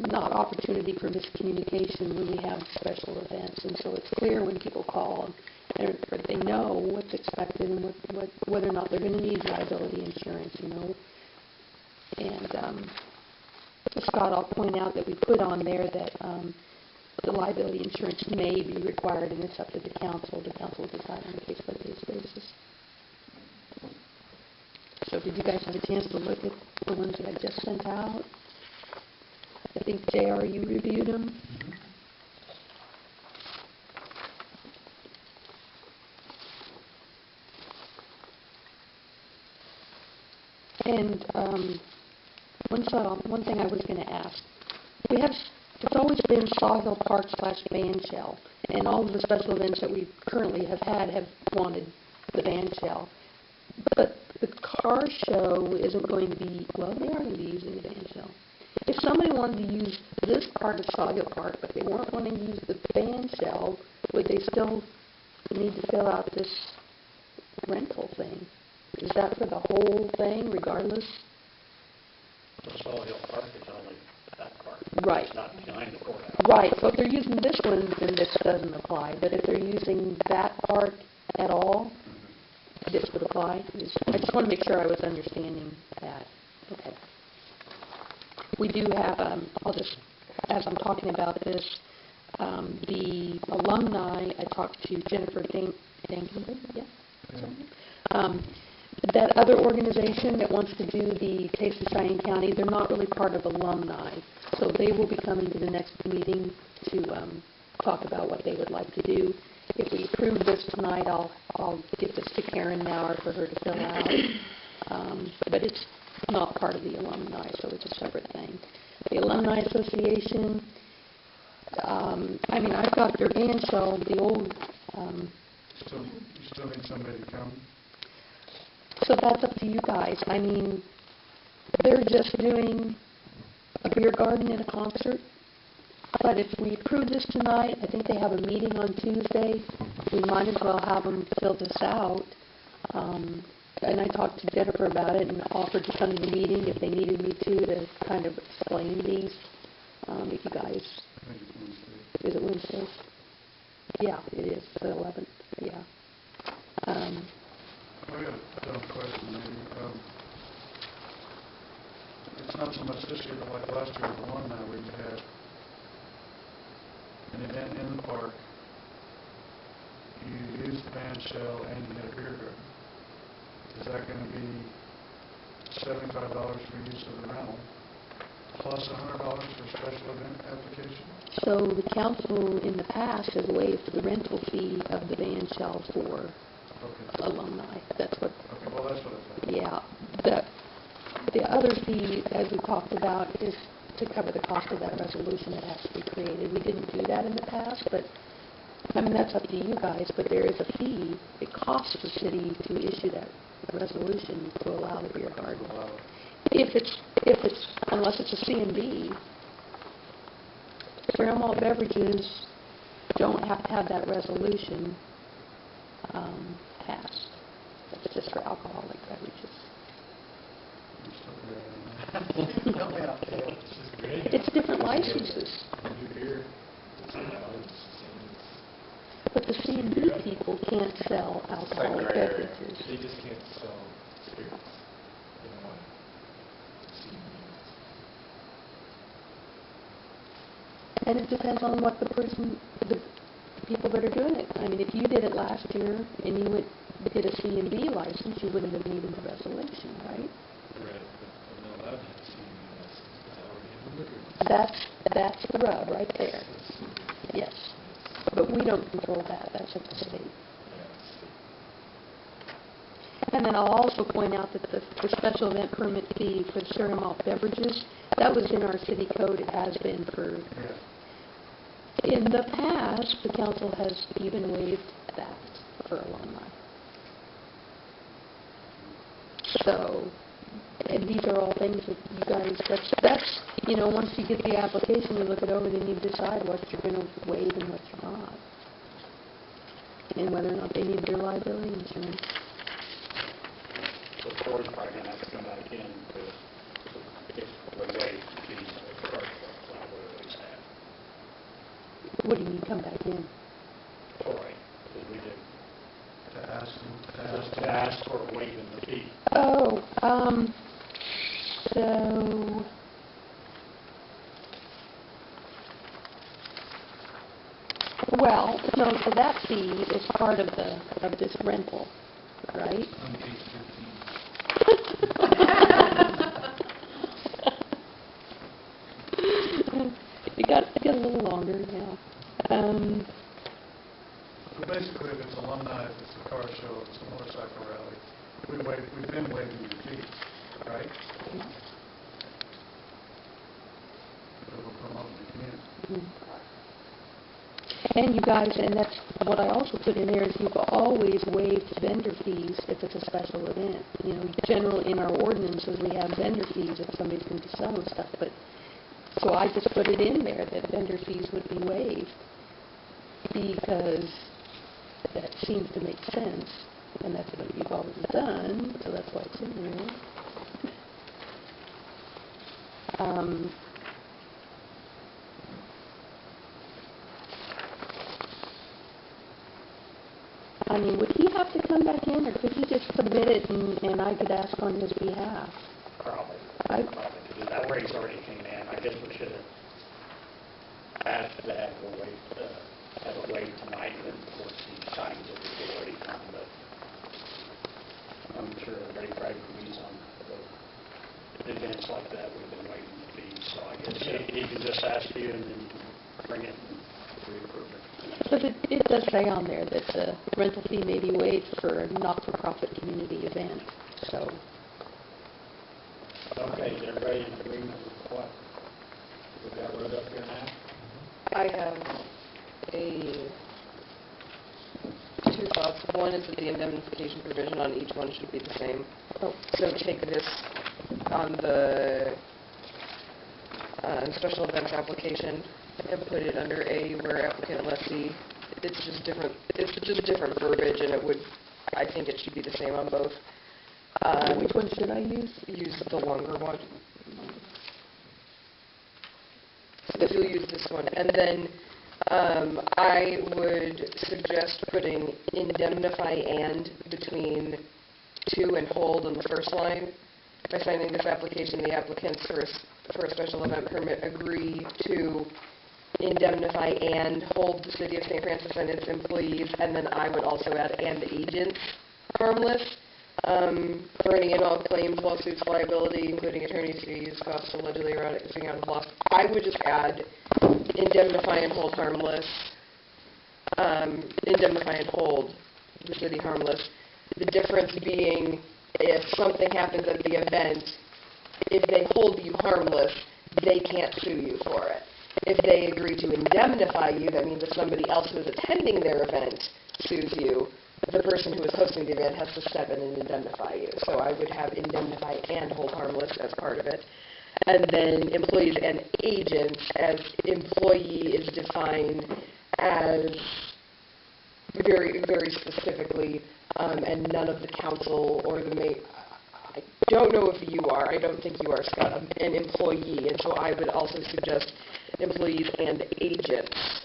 not opportunity for miscommunication when we have special events. And so it's clear when people call, or they know what's expected and whether or not they're going to need liability insurance, And Scott, I'll point out that we put on there that the liability insurance may be required, and it's up to the council. The council will decide on a case-by-case basis. So did you guys have a chance to look at the ones that I just sent out? I think, JR, you reviewed them. And one thing I was going to ask. It's always been Sawhill Park / band shell, and all of the special events that we currently have had have wanted the band shell. But the car show isn't going to be, well, they are going to be using the band shell. If somebody wanted to use this part of Sawhill Park, but they weren't wanting to use the band shell, would they still need to fill out this rental thing? Is that for the whole thing, regardless? The Sawhill Park is only that part. Right. It's not behind the courthouse. Right, so if they're using this one, then this doesn't apply. But if they're using that part at all, this would apply. I just want to make sure I was understanding that. Okay. We do have, I'll just, as I'm talking about this, the alumni, I talked to Jennifer Dankenberg, yeah? That other organization that wants to do the Taste of Cheyenne County, they're not really part of alumni. So they will be coming to the next meeting to talk about what they would like to do. If we approve this tonight, I'll give this to Karen Maurer for her to fill out. But it's not part of the alumni, so it's a separate thing. The Alumni Association, I've got their band shell, the old... So you still need somebody to come? So that's up to you guys. They're just doing a beer garden and a concert. But if we approve this tonight, I think they have a meeting on Tuesday. We might as well have them fill this out. And I talked to Jennifer about it and offered to come to the meeting if they needed me to kind of explain these. If you guys... I think it's Wednesday. Is it Wednesday? Yeah, it is, the 11th, yeah. I got a dumb question, maybe. It's not so much this year, but like last year, the one that we had an event in the park. You used the band shell and you had a beer garden. Is that going to be $75 for use of the rental, plus $100 for special event application? So the council in the past has waived the rental fee of the band shell for alumni. That's what... Okay, well, that's what I thought. Yeah. The other fee, as we talked about, is to cover the cost of that resolution that has to be created. We didn't do that in the past, but, that's up to you guys, but there is a fee. It costs the city to issue that resolution to allow the beer garden. Unless it's a C&B, Fairmont Beverages don't have to have that resolution passed. That's just for alcoholic beverages. It's different licenses. But the C&B people can't sell alcoholic beverages. They just can't sell spirits. They don't want to. And it depends on what the people that are doing it. If you did it last year and you did a C&B license, you wouldn't have needed the resolution, right? Right, but I'm not allowed to have a C&B license because I already have a liquor license. That's the rub right there. Yes. But we don't control that. That's up to the state. And then I'll also point out that the special event permit fee for the stereo malt beverages, that was in our city code. It has been for... In the past, the council has even waived that for alumni. So, and these are all things that you guys, that's once you get the application, you look it over, then you decide what you're going to waive and what you're not. And whether or not they need their liability insurance. So Corey's probably going to have to come back in to basically waive the fees of the park, not what it always had. What do you mean, come back in? Corey, because we did. To ask for waiving the fee. Oh, so... Well, no, so that fee is part of this rental, right? On page 13. It got a little longer now. So basically, if it's alumni, if it's a car show, if it's a motorcycle rally, we've been waiving the fee, right? Mhm. And you guys, and that's what I also put in there, is you've always waived vendor fees if it's a special event. You know, generally in our ordinances, we have vendor fees if somebody's going to be selling stuff, but, so I just put it in there that vendor fees would be waived, because that seems to make sense, and that's what you've always done, so that's why it's in there. I mean, would he have to come back in, or could he just submit it and I could ask on his behalf? Probably. I- Probably to do that, where he's already came in. I guess we should have asked to have it waived tonight, and then, of course, he signs it before he comes, but I'm sure everybody probably agrees on the events like that, we've been waiving the fees, so I guess he can just ask you, and then you can bring it and we approve it. But it does say on there that the rental fee may be waived for a not-for-profit community event, so. Okay, is everybody in agreement with what we got wrote up here now? I have two thoughts. One is that the indemnification provision on each one should be the same. Oh. So take this on the special events application and put it under A, where applicant lessee. It's just different verbiage, and I think it should be the same on both. Which one should I use? Use the longer one. If you'll use this one. And then I would suggest putting indemnify and between to and hold on the first line. By signing this application, the applicants for a special event permit agree to indemnify and hold the City of St. Francis and its employees, and then I would also add and agents harmless for any and all claims, lawsuits, liability, including attorney's fees, costs allegedly arising out of loss. I would just add indemnify and hold harmless, indemnify and hold the city harmless. The difference being, if something happens at the event, if they hold you harmless, they can't sue you for it. If they agree to indemnify you, that means if somebody else who is attending their event sues you, the person who is hosting the event has to step in and indemnify you. So I would have indemnify and hold harmless as part of it. And then employees and agents, as employee is defined as very, very specifically, and none of the council or the mayor, I don't know if you are, I don't think you are, Scott, an employee, and so I would also suggest employees and agents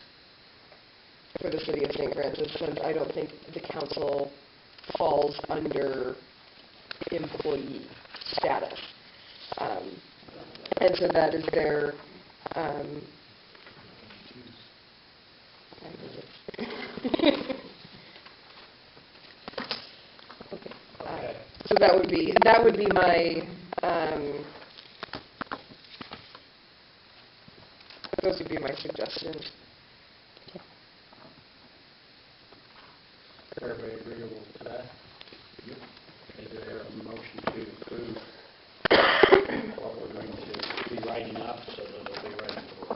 for the City of St. Francis, since I don't think the council falls under employee status. And so that is their, so that would be my, those would be my suggestions. Everybody agreeable to that? Is there a motion to approve what we're going to be writing up so that it'll be ready for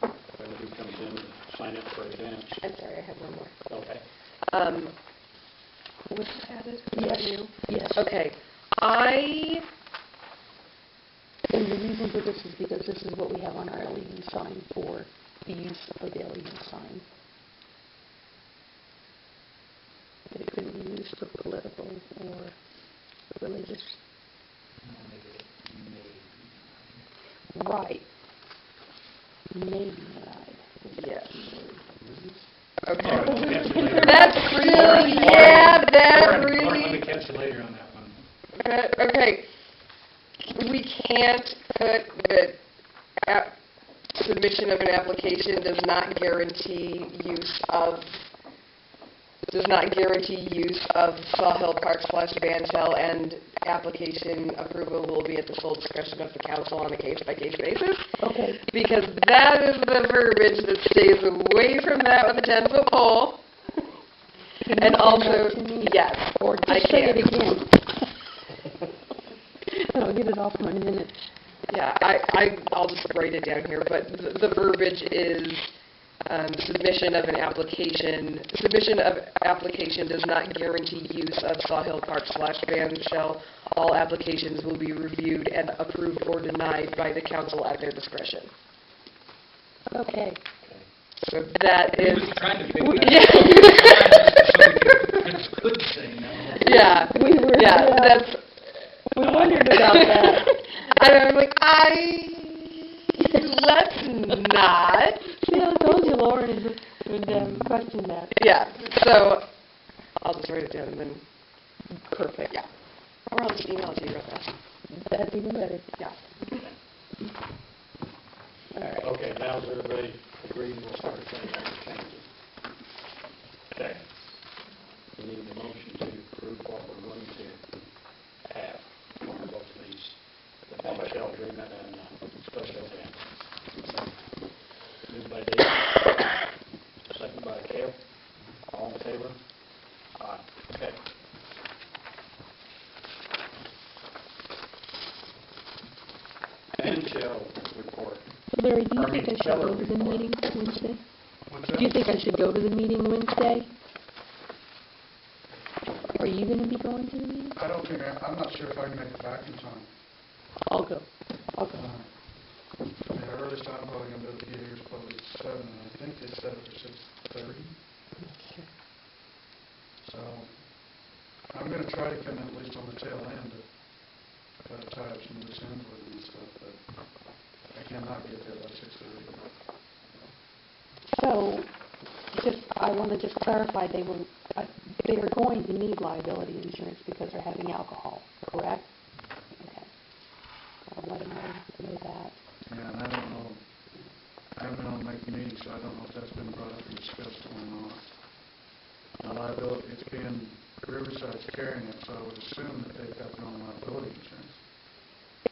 whoever who comes in to sign up for events? I'm sorry, I have one more. Okay. Was it added? Yes. You? Yes. Okay. And the reason for this is because this is what we have on our LED sign for the use of the LED sign. That it couldn't be used for political or religious. Right. Maybe right. Yes. Okay. That's really, yeah, that Let me really, catch you later on that one. okay. We can't put that submission of an application does not guarantee use of Sawhill Park / Van Shell, and application approval will be at the sole discretion of the council on a case-by-case basis. Okay. Because that is the verbiage that stays away from that with a 10-foot pole. Can And you also, send that to me? yes, Or I just say it can. again. I'll get it off my minute. Yeah, I'll just write it down here, but the verbiage is submission of application does not guarantee use of Sawhill Park/Band Shell. All applications will be reviewed and approved or denied by the council at their discretion. Okay. So that He is. was trying to figure that Yeah. out. So he could say no. Yeah, We were, yeah, yeah. that's, We wondered about that. and I'm like, let's not. See, I told you Lauren would question that. Yeah, so I'll just write it down and then, perfect, yeah. Or I'll just email it to you real fast. That's even better. Yeah. All right. Okay, now is everybody agreed we'll start making those changes? Okay. We need a motion to approve what we're going to have on both of these, the Payne Shell agreement and special event. Moved by Dave, second by Cale. All in favor? Aye. Okay. Payne Shell report. So Larry, do you I think I mean, should go to the Keller meeting Wednesday? What's Do that? you think I should go to the meeting Wednesday? Are you going to be going to the meeting? I don't think, I'm not sure if I can make it back in time. I'll go. I'll go. Yeah, earliest I'm probably gonna be able to get here is probably 7, and I think they set it for 6:30. Sure. So, I'm gonna try to come in at least on the tail end to try to tie up some loose ends with it and stuff, but I cannot get there by 6:30. So, I want to just clarify, they are going to need liability insurance because they're having alcohol, correct? Okay. I'll let them know that. Yeah, and I don't know, I haven't been able to make the meeting, so I don't know if that's been brought up and discussed or not. Now, liability, it's being, Riverside's carrying it, so I would assume that they've got their own liability insurance.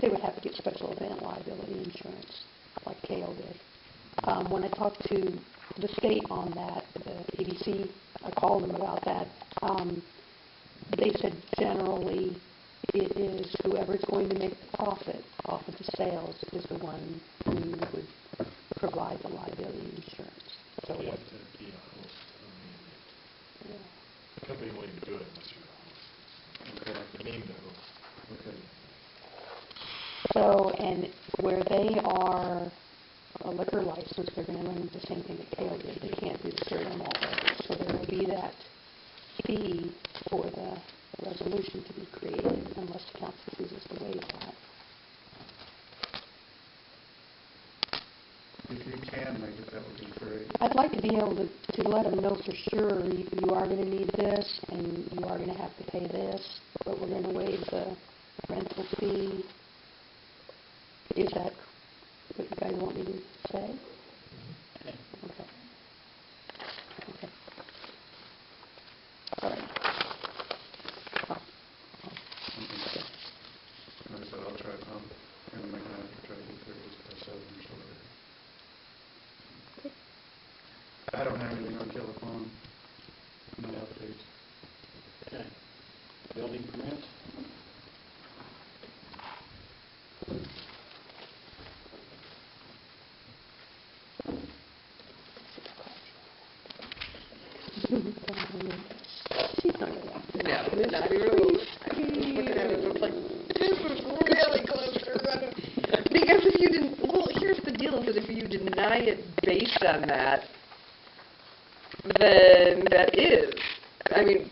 They would have to get special event liability insurance, like Kale did. When I talked to the state on that, the ABC, I called them about that. They said generally it is whoever's going to make the profit off of the sales is the one who would provide the liability insurance. So You what? have to be a host. Yeah. The company won't even do it unless you're a host. Okay. Name the host. Okay. So, and where they are a liquor license, they're going to run into the same thing that Kale did. They can't do the cereal malt beverage. So there will be that fee for the resolution to be created unless the council chooses to waive that. If you can make it, that would be great. I'd like to be able to let them know for sure you are going to need this and you are going to have to pay this, but we're going to waive the rental fee. Is that what you guys want me to say? Okay. Okay. All right. Like I said, I'll try, I'm gonna make an effort to try to get there at least by 7 or so. I don't have anything on Killaquam, no updates. Okay. Building permits? She's not going to. No, not even a little. I was looking at it, it's like, this is really close to running. Because if you didn't, well, here's the deal, because if you deny it based on that, then that is, I mean,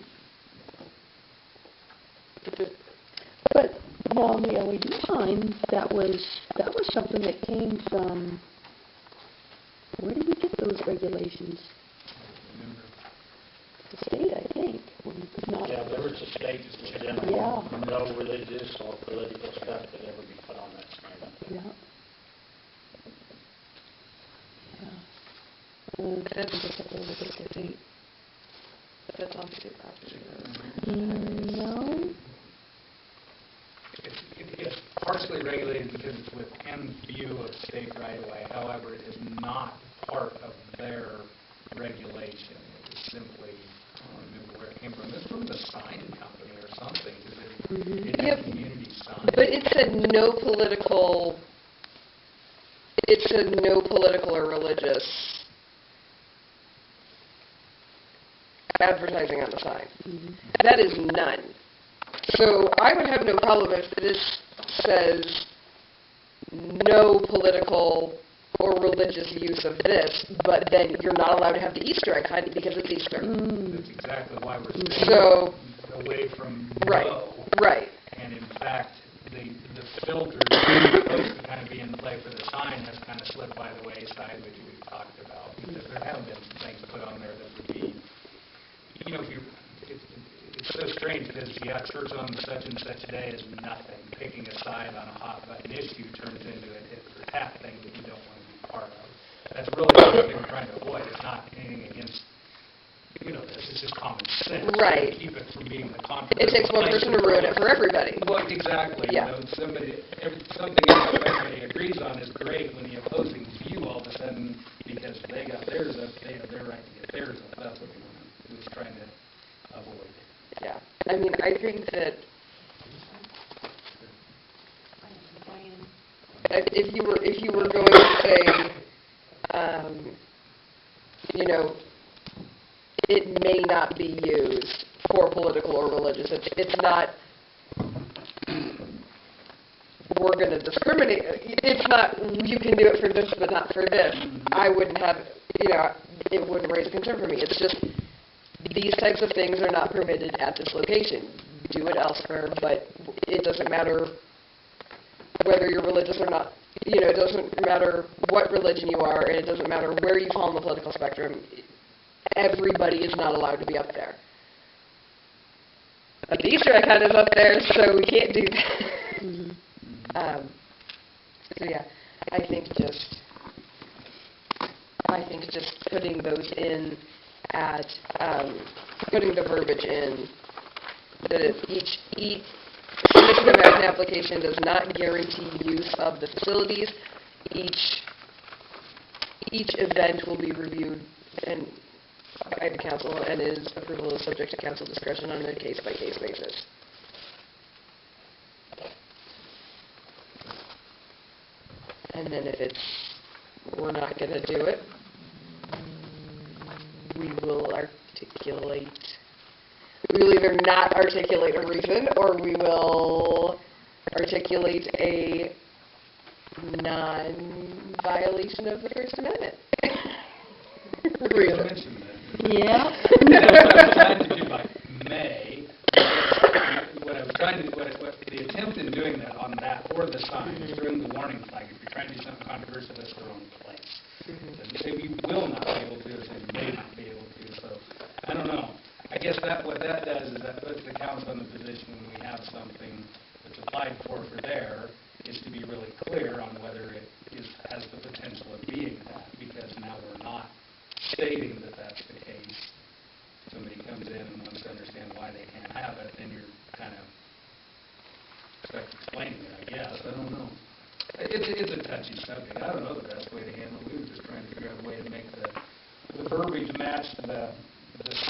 But, well, on the LED sign, that was something that came from, where did we get those regulations? The state, I think. Not, Yeah, there was a state legitimate, Yeah. no religious or political stuff could ever be put on that sign. yeah. Yeah. That's- I guess I over the state. that's on state property. No? It's partially regulated because it's within view of state right-of-way. However, it is not part of their regulation. It is simply, I don't remember where it came from. It's from the sign company or something. Because Mhm. it's Yep. a community sign. But it said no political it said no political or religious advertising on the sign. Mhm. That is none. So I would have no problem if this says no political or religious use of this, but then you're not allowed to have the Easter egg hunt because it's Easter. Mm. That's exactly why we're staying So, away from right, no. right. And in fact, the filter that was supposed to kind of be in play for the sign has kind of slipped by the wayside, which we've talked about, because there have been some things put on there that would be, you know, if you, it's so strange, because, yeah, church on such and such day is nothing. Picking a side on a hot button issue turns into a tit for tat thing that you don't want to be part of. That's really what we're trying to avoid. It's not anything against, you know, this is just common sense. Right. Keep it from being the controversial. It takes one place person to ruin it for everybody. Well, exactly. Yeah. You know, something else everybody agrees on is great when the opposing view all of a sudden, because they got theirs up, they have their right to get theirs up. That's what we was trying to avoid. Yeah. I mean, I think that if you were going to say, you know, it may not be used for political or religious. It's not, we're going to discriminate. It's not, you can do it for this, but not for this. I wouldn't have, you know, it wouldn't raise a concern for me. It's just, these types of things are not permitted at this location. Do it elsewhere, but it doesn't matter whether you're religious or not. You know, it doesn't matter what religion you are, and it doesn't matter where you fall on the political spectrum. Everybody is not allowed to be up there. But the Easter egg hunt is up there, so we can't do that. Mhm. So yeah, I think just putting those in at, putting the verbiage in, that if each submission of an application does not guarantee use of the facilities, each event will be reviewed and by the council, and is approval is subject to council discretion on a case-by-case basis. And then if we're not going to do it, we will either not articulate a reason, or we will articulate a non-violation of the First Amendment. Reason. Mention that. Yeah. That's what I was trying to do by May. What the attempt in doing that on that or the sign is during the warning flag. If you're trying to do something controversial, that's the wrong place. Doesn't say we will not be able to, it says we may not be able to. So I don't know. I guess what that does is that puts the council in the position when we have something that's applied for there, is to be really clear on whether it has the potential of being that, because now we're not stating that that's the case. Somebody comes in and wants to understand why they can't have it, then you're kind of stuck explaining it, I guess. I don't know. It's a touchy subject. I don't know the best way to handle it. We were just trying to figure out a way to make the verbiage match the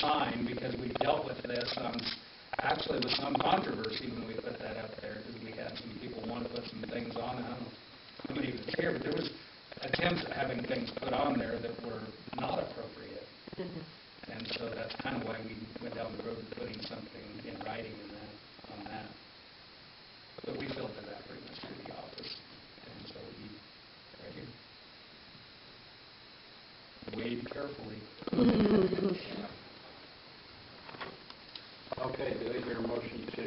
sign, because we dealt with this actually with some controversy when we put that up there, because we had some people want to put some things on it. I don't know how many was here, but there was attempts at having things put on there that were not appropriate. And so that's kind of why we went down the road of putting something in writing on that. But we filtered that pretty much through the office. And so we, right here. Weighed carefully. Okay, do I hear a motion to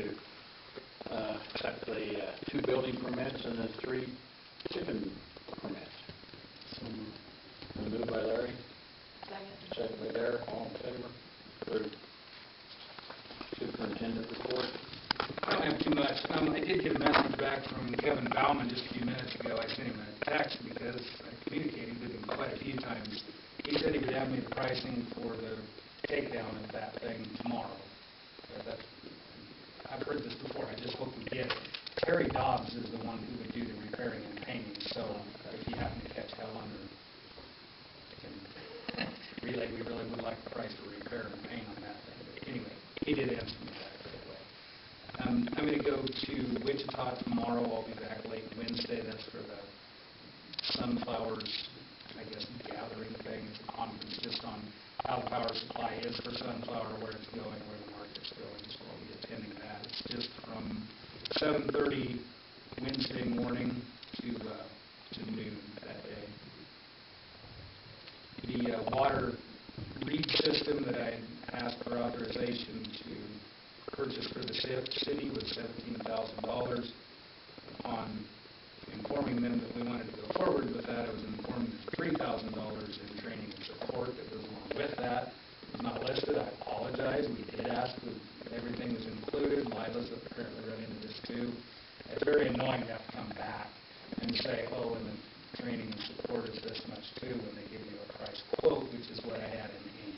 accept the 2 building permits and the 3 chicken permits? Moved by Larry, second by Derek, all in favor? Approved. Superintendent report. I don't have too much. I did get a message back from Kevin Bauman just a few minutes ago. I sent him a text because I communicated with him quite a few times. He said he would have me the pricing for the takedown of that thing tomorrow. I've heard this before. I just hope we get it. Terry Dobbs is the one who would do the repairing and painting. So if you happen to catch Helen, or can relay, we really would like the price for repair and paint on that thing. But anyway, he did answer me back right away. I'm going to go to Wichita tomorrow. I'll be back late Wednesday. That's for the Sunflower's, I guess, gathering thing. It's a conference just on how the power supply is for Sunflower, where it's going, where the market's going, so I'll be attending that. It's just from 7:30 Wednesday morning to noon that day. The water read system that I asked for authorization to purchase for the city was $17,000. Upon informing them that we wanted to go forward with that, I was informed there's $3,000 in training and support that goes along with that. It was not listed. I apologize. We did ask if everything was included. Lila's apparently run into this too. It's very annoying to have to come back and say, oh, and the training and support is this much too, when they give you a price quote, which is what I had in hand.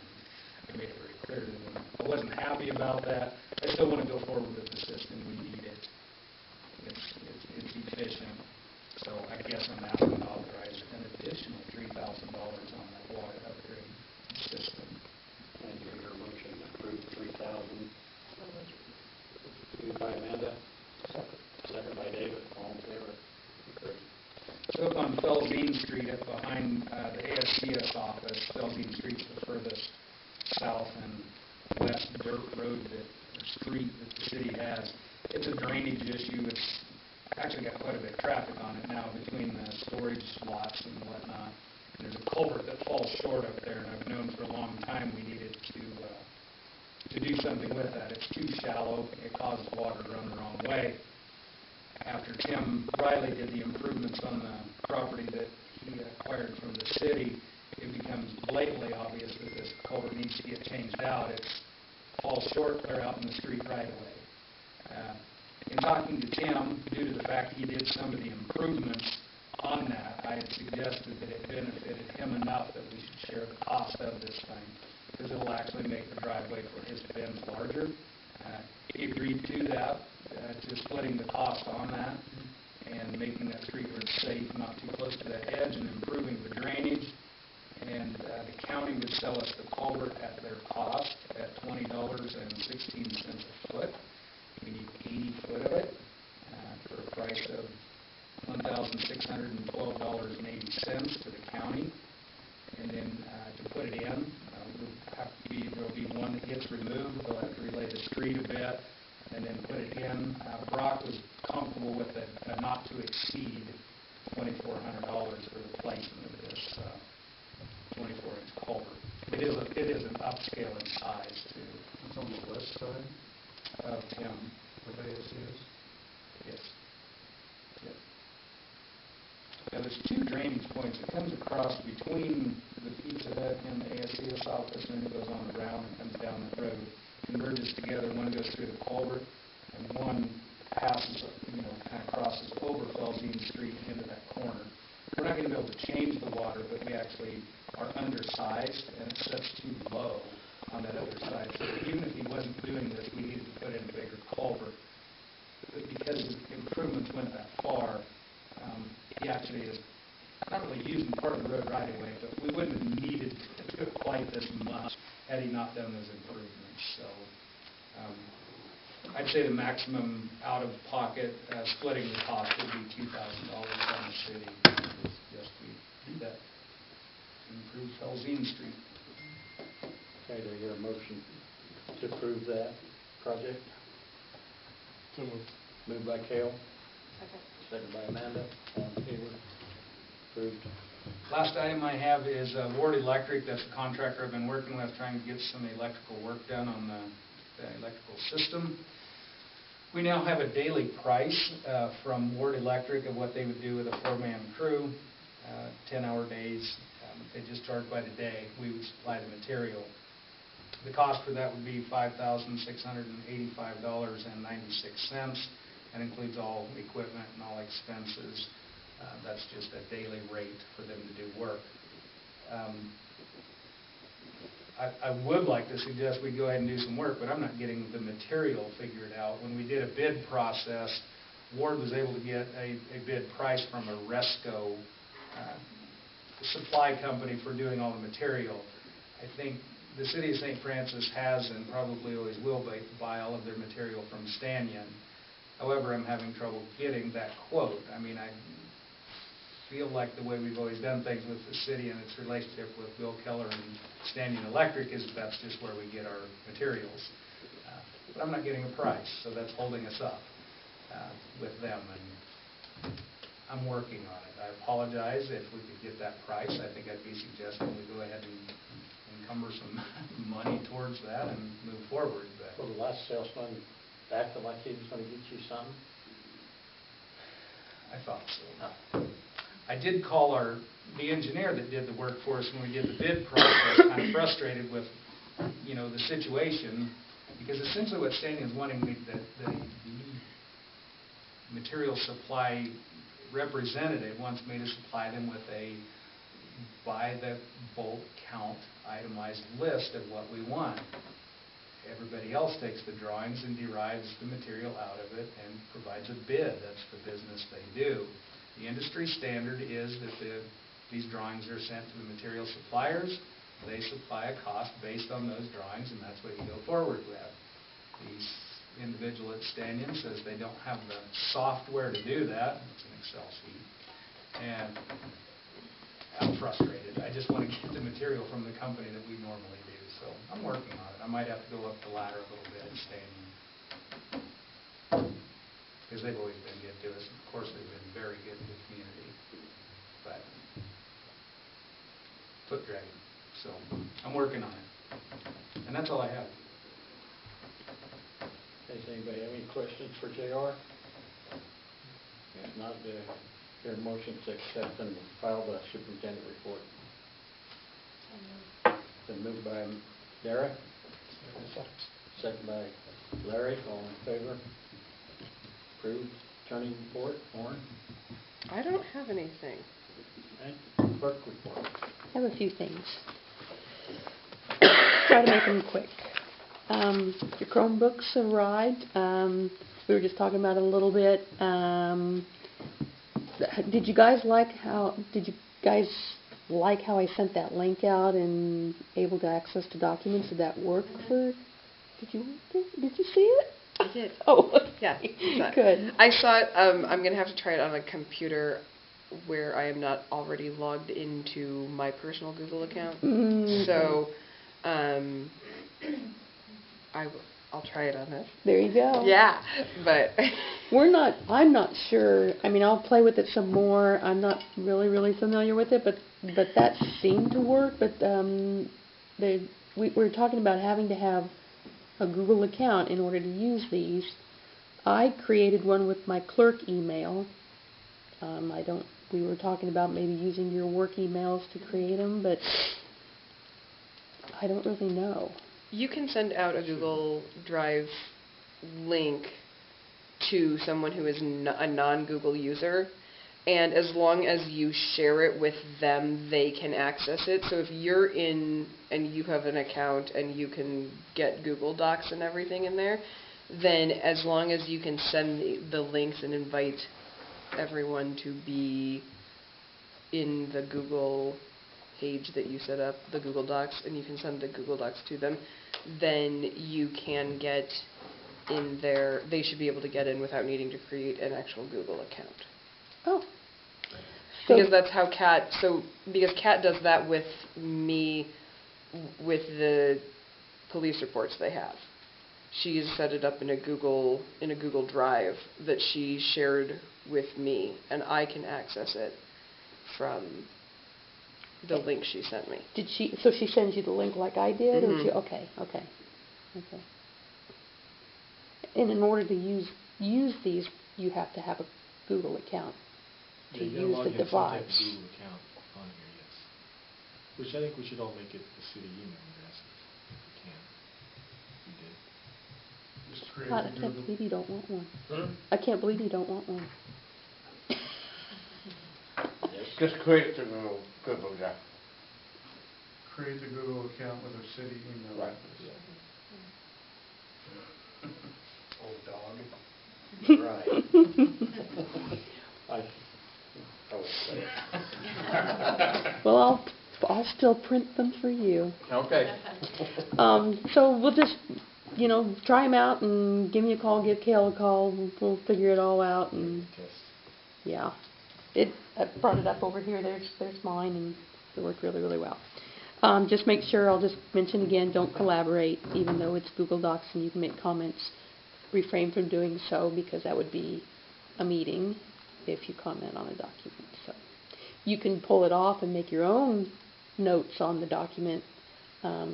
I made it very clear to them. I wasn't happy about that. I still want to go forward with the system. We need it. It's efficient. So I guess I'm asking to authorize an additional $3,000 on that water upgrade system. And do your motion to approve 3,000. Moved by Amanda. Second by David. All in favor? Great. So up on Felzine Street, up behind the ASCS office, Felzine Street's the furthest south and west dirt road or street that the city has. It's a drainage issue. It's actually got quite a bit of traffic on it now between the storage lots and whatnot. And there's a culvert that falls short up there, and I've known for a long time we needed to do something with that. It's too shallow. It causes water to run the wrong way. After Tim Riley did the improvements on the property that he acquired from the city, it becomes blatantly obvious that this culvert needs to get changed out. It falls short clear out in the street right away. In talking to Tim, due to the fact he did some of the improvements on that, I had suggested that it benefited him enough that we should share the cost of this thing, because it will actually make the driveway for his bins larger. He agreed to that, to splitting the cost on that and making that street road safe, not too close to that edge, and improving the drainage. And the county would sell us the culvert at their cost at $20.16 a foot. We need 80 foot of it for a price of $1,612.80 to the county. And then to put it in, there'll be one that gets removed. They'll have to relay the street a bit and then put it in. Brock was comfortable with a not to exceed $2,400 for the placement of this 24-inch culvert. It is an upscale in size too. It's on the west side Of Tim. of ASCS. Yes. Yep. Now, there's two drainage points. It comes across between the Pizza Hut and the ASCS office, and then it goes on around and comes down the road. Converges together. One goes through the culvert, and one passes, kind of crosses over Felzine Street into that corner. We're not going to be able to change the water, but we actually are undersized, and it sets too low on that other side. So even if he wasn't doing this, we needed to put in a bigger culvert. But because the improvements went that far, he actually is not really using part of the road right away, but we wouldn't have needed to do quite this much had he not done those improvements. So I'd say the maximum out-of-pocket splitting the cost would be $2,000 on the city. Yes, we do that. Improve Felzine Street. Okay, do I hear a motion to approve that project? So moved. Moved by Cale, Second. second by Amanda. All in favor? Approved. Last item I have is Ward Electric. That's the contractor I've been working with, trying to get some electrical work done on the electrical system. We now have a daily price from Ward Electric of what they would do with a four-man crew, 10-hour days. They just charge by the day. We would supply the material. The cost for that would be $5,685.96. That includes all equipment and all expenses. That's just a daily rate for them to do work. I would like to suggest we go ahead and do some work, but I'm not getting the material figured out. When we did a bid process, Ward was able to get a bid price from a Resco supply company for doing all the material. I think the city of St. Francis has and probably always will buy all of their material from Stanyan. However, I'm having trouble getting that quote. I mean, feel like the way we've always done things with the city and its relationship with Bill Keller and Standing Electric is that's just where we get our materials. But I'm not getting a price, so that's holding us up with them, and I'm working on it. I apologize if we could get that price. I think I'd be suggesting we go ahead and encumber some money towards that and move forward, but Well, the last salesman acted like he was gonna get you some. I thought so. I did call the engineer that did the work for us when we did the bid process, kind of frustrated with, the situation, because essentially what Standing is wanting, the material supply representative wants me to supply them with a by the bulk count itemized list of what we want. Everybody else takes the drawings and derives the material out of it and provides a bid. That's the business they do. The industry standard is that these drawings are sent to the material suppliers. They supply a cost based on those drawings, and that's what you go forward with. These individual at Stanton says they don't have the software to do that. It's an Excel sheet. And I'm frustrated. I just want to get the material from the company that we normally do. So I'm working on it. I might have to go up the ladder a little bit at Stanton, because they've always been good to us. Of course, they've been very good to the community. But foot dragging. So I'm working on it. And that's all I have. Does anybody have any questions for JR? If not, your motion to accept and file the superintendent report. Been moved by Dara, second by Larry. All in favor? Approved. Attorney report. Warren? I don't have anything. And clerk report. I have a few things. Try to make them quick. Your Chromebooks arrived. We were just talking about it a little bit. Did you guys like how I sent that link out and able to access the documents? Did that work for? Did you see it? I did. Oh, Yeah. good. I saw it. I'm going to have to try it on a computer where I am not already logged into my personal Google account. Mm-hmm. So, I'll try it on this. There you go. Yeah, but I'm not sure. I mean, I'll play with it some more. I'm not really familiar with it, but that seemed to work. But we were talking about having to have a Google account in order to use these. I created one with my clerk email. We were talking about maybe using your work emails to create them, but I don't really know. you can send out a Google Drive link to someone who is a non-Google user, and as long as you share it with them, they can access it. So if you're in and you have an account and you can get Google Docs and everything in there, then as long as you can send the links and invite everyone to be in the Google page that you set up, the Google Docs, and you can send the Google Docs to them, then you can get in there. They should be able to get in without needing to create an actual Google account. Oh. Because that's how because Kat does that with me, with the police reports they have. She's set it up in a Google Drive that she shared with me, and I can access it from the link she sent me. So she sends you the link like I did? Mm-hmm. Or okay. And in order to use these, you have to have a Google account to use the device. Google account on here, yes. Which I think we should all make it the city email address if we can. We did. Just create God, a I can't Google. believe you don't want one. Hmm? I can't believe you don't want one. Just create the Google Drive. Create the Google account with a city email Right. address. Old dog. Right. I would say it. Well, I'll still print them for you. Okay. So we'll just, try them out and give me a call, give Kale a call. We'll figure it all out and Test. yeah. I brought it up over here, there's mine, and it worked really, really well. Just make sure, I'll just mention again, don't collaborate, even though it's Google Docs and you can make comments. Refrain from doing so, because that would be a meeting if you comment on a document. So you can pull it off and make your own notes on the document. I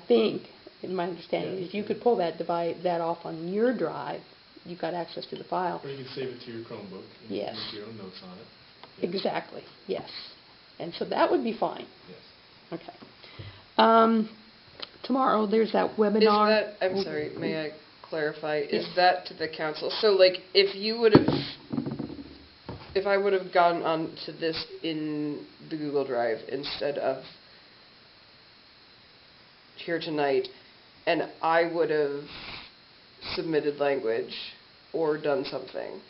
think, in my understanding, is you could pull that off on your drive. You've got access to the file. Or you can save it to your Chromebook. And Yes. make your own notes on it. Yeah. Exactly, yes. And so that would be fine. Yes. Okay. Tomorrow, there's that webinar. Is that, I'm sorry, may I clarify, is that to the council? So like, if I would have gone on to this in the Google Drive instead of here tonight, and I would have submitted language or done something,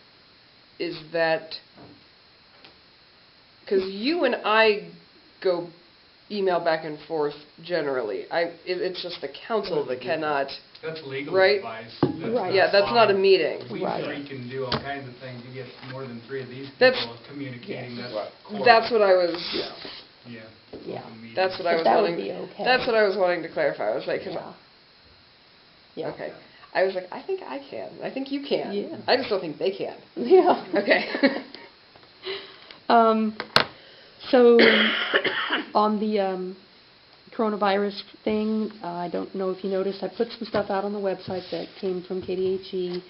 is that, because you and I go email back and forth generally. It's just the council that cannot. That's legal Right? advice. Right. Yeah, that's not a fine. meeting. We Right. three can do all kinds of things. You get more than 3 of these That's- people communicating. Yes. That's court. That's what I was. Yeah. Yeah. Open meeting. That's what I But was that wanting. would be okay. That's what I was wanting to clarify. I was like, 'cause Yeah. Yeah. okay. I was like, I think I can. I think you can. Yeah. I just don't think they can. Yeah. Okay. So, on the coronavirus thing, I don't know if you noticed, I put some stuff out on the website that came from KDHE.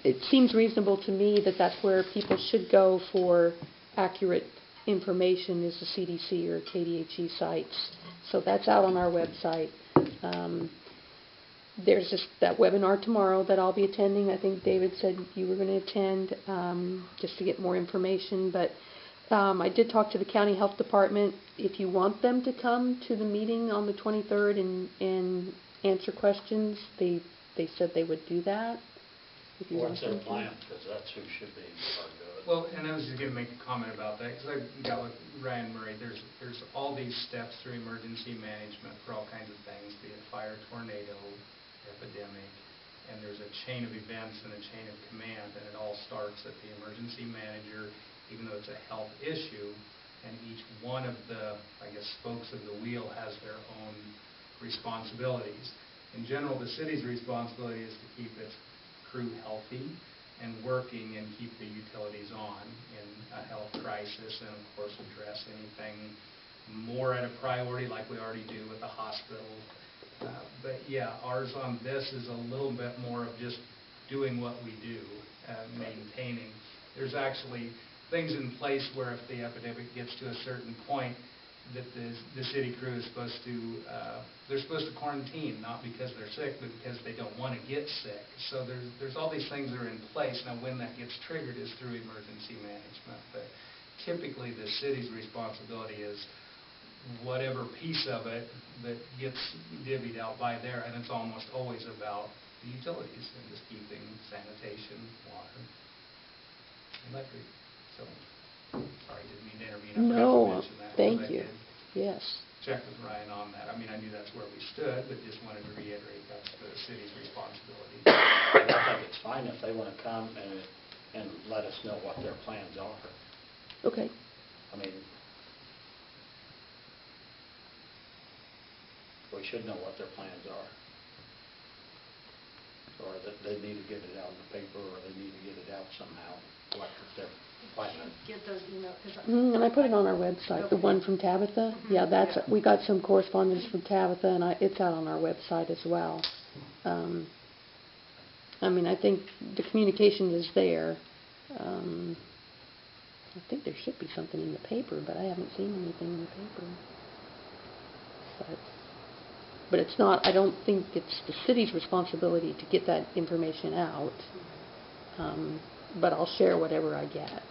It seems reasonable to me that that's where people should go for accurate information, is the CDC or KDHE sites. So that's out on our website. There's just that webinar tomorrow that I'll be attending. I think David said you were going to attend, just to get more information. But I did talk to the county health department. If you want them to come to the meeting on the 23rd and answer questions, they said they would do that. If you What's want their them to. plan? Because that's who should be part of it. Well, and I was just going to make a comment about that, because I got with Ryan Murray. There's all these steps through emergency management for all kinds of things, be it fire, tornado, epidemic, and there's a chain of events and a chain of command, and it all starts at the emergency manager, even though it's a health issue, and each one of the, I guess, spokes of the wheel has their own responsibilities. In general, the city's responsibility is to keep its crew healthy and working and keep the utilities on in a health crisis, and of course address anything more at a priority like we already do with the hospital. But yeah, ours on this is a little bit more of just doing what we do, maintaining. There's actually things in place where if the epidemic gets to a certain point, that the city crew is supposed to, they're supposed to quarantine, not because they're sick, but because they don't want to get sick. So there's all these things that are in place. Now, when that gets triggered is through emergency management. But typically, the city's responsibility is whatever piece of it that gets divvied out by there, and it's almost always about the utilities and just keeping sanitation, water, electric. So, sorry, didn't mean to intervene. I forgot to No, mention that, thank but I you. did Yes. check with Ryan on that. I mean, I knew that's where we stood, but just wanted to reiterate that's the city's responsibility. And I think it's fine if they want to come and let us know what their plans are. Okay. I mean, we should know what their plans are. Or that they need to get it out in the paper, or they need to get it out somehow, what their plan. Get those emails, because And I put it on our website, the one from Tabitha. Yeah, that's, we got some correspondence from Tabitha, and it's out on our website as well. I mean, I think the communication is there. I think there should be something in the paper, but I haven't seen anything in the paper. But it's not, I don't think it's the city's responsibility to get that information out. But I'll share whatever I get.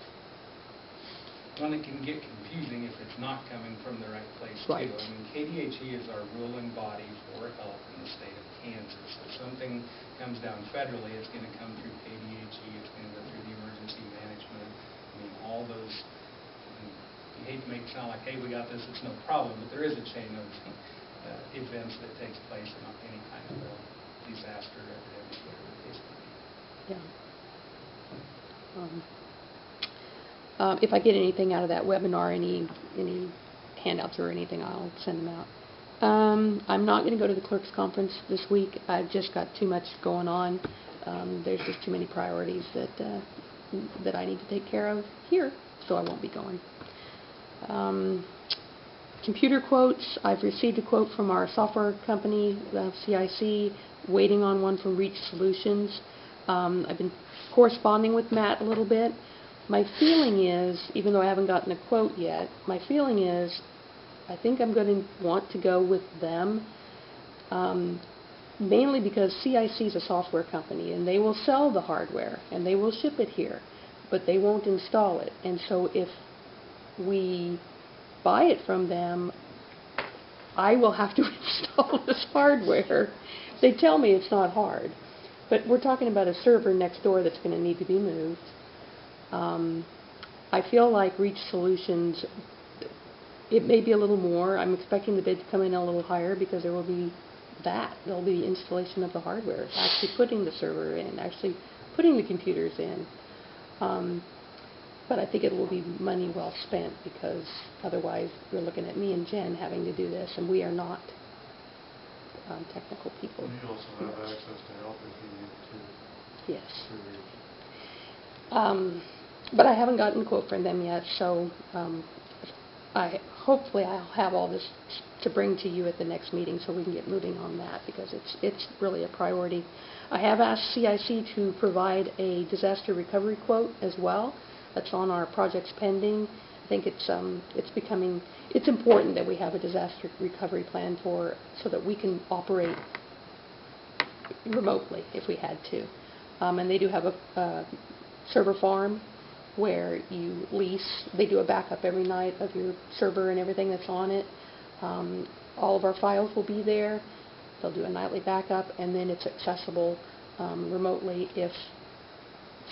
One, it can get confusing if it's not coming from the right place, too. Right. I mean, KDHE is our ruling body for health in the state of Kansas. If something comes down federally, it's going to come through KDHE, it's going to go through the emergency management. I mean, all those, you hate to make it sound like, hey, we got this, it's no problem, but there is a chain of events that takes place in any kind of a disaster, epidemic, whatever the case may be. Yeah. If I get anything out of that webinar, any handouts or anything, I'll send them out. I'm not going to go to the clerks conference this week. I've just got too much going on. There's just too many priorities that I need to take care of here, so I won't be going. Computer quotes. I've received a quote from our software company, CIC, waiting on one from Reach Solutions. I've been corresponding with Matt a little bit. My feeling is, even though I haven't gotten a quote yet, my feeling is I think I'm going to want to go with them, mainly because CIC is a software company, and they will sell the hardware, and they will ship it here, but they won't install it. And so if we buy it from them, I will have to install this hardware. They tell me it's not hard, but we're talking about a server next door that's going to need to be moved. I feel like Reach Solutions, it may be a little more. I'm expecting the bid to come in a little higher because there will be that. There will be the installation of the hardware, actually putting the server in, actually putting the computers in. But I think it will be money well spent, because otherwise you're looking at me and Jen having to do this, and we are not technical people. And you also have access to help if you need to. Yes. through Reach. But I haven't gotten a quote from them yet, so hopefully I'll have all this to bring to you at the next meeting so we can get moving on that, because it's really a priority. I have asked CIC to provide a disaster recovery quote as well. That's on our projects pending. I think it's important that we have a disaster recovery plan so that we can operate remotely if we had to. And they do have a server farm where you lease. They do a backup every night of your server and everything that's on it. All of our files will be there. They'll do a nightly backup, and then it's accessible remotely if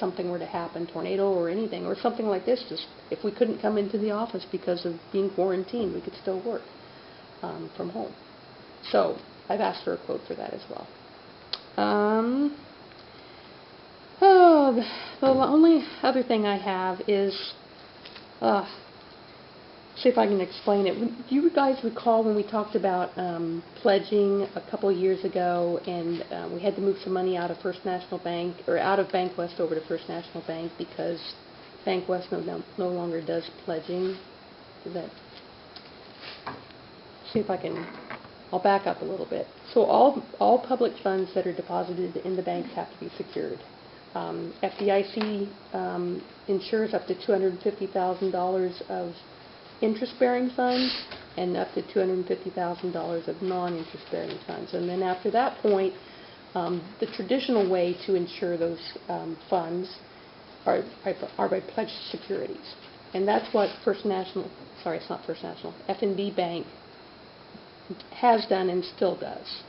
something were to happen, tornado or anything, or something like this. Just if we couldn't come into the office because of being quarantined, we could still work from home. So I've asked for a quote for that as well. The only other thing I have is, see if I can explain it. Do you guys recall when we talked about pledging a couple of years ago, and we had to move some money out of First National Bank, or out of Bank West over to First National Bank because Bank West no longer does pledging? See if I can. I'll back up a little bit. So all public funds that are deposited in the banks have to be secured. FDIC insures up to $250,000 of interest-bearing funds and up to $250,000 of non-interest-bearing funds. And then after that point, the traditional way to insure those funds are by pledged securities. And that's what F&B Bank has done and still does.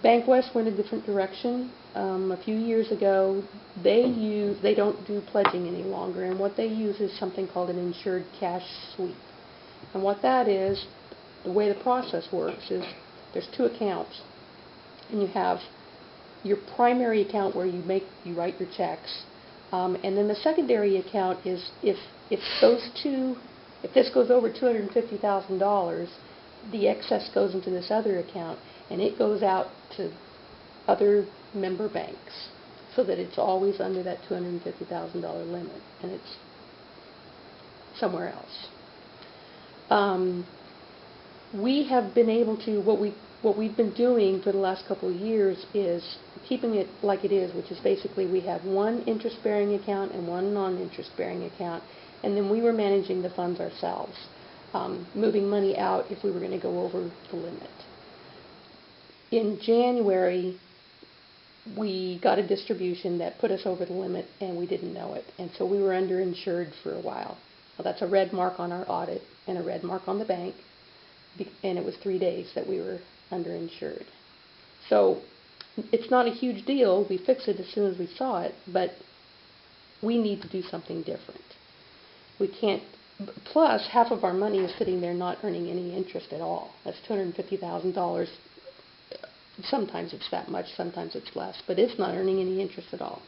Bank West went a different direction. A few years ago, they don't do pledging any longer, and what they use is something called an insured cash sweep. And what that is, the way the process works is there's two accounts, and you have your primary account where you write your checks, and then the secondary account is if this goes over $250,000, the excess goes into this other account, and it goes out to other member banks so that it's always under that $250,000 limit, and it's somewhere else. We have been able to, what we've been doing for the last couple of years is keeping it like it is, which is basically we have one interest-bearing account and one non-interest-bearing account, and then we were managing the funds ourselves, moving money out if we were going to go over the limit. In January, we got a distribution that put us over the limit, and we didn't know it, and so we were underinsured for a while. Well, that's a red mark on our audit and a red mark on the bank, and it was 3 days that we were underinsured. So it's not a huge deal. We fixed it as soon as we saw it, but we need to do something different. We can't. Plus, half of our money is sitting there not earning any interest at all. That's $250,000. Sometimes it's that much, sometimes it's less, but it's not earning any interest at all.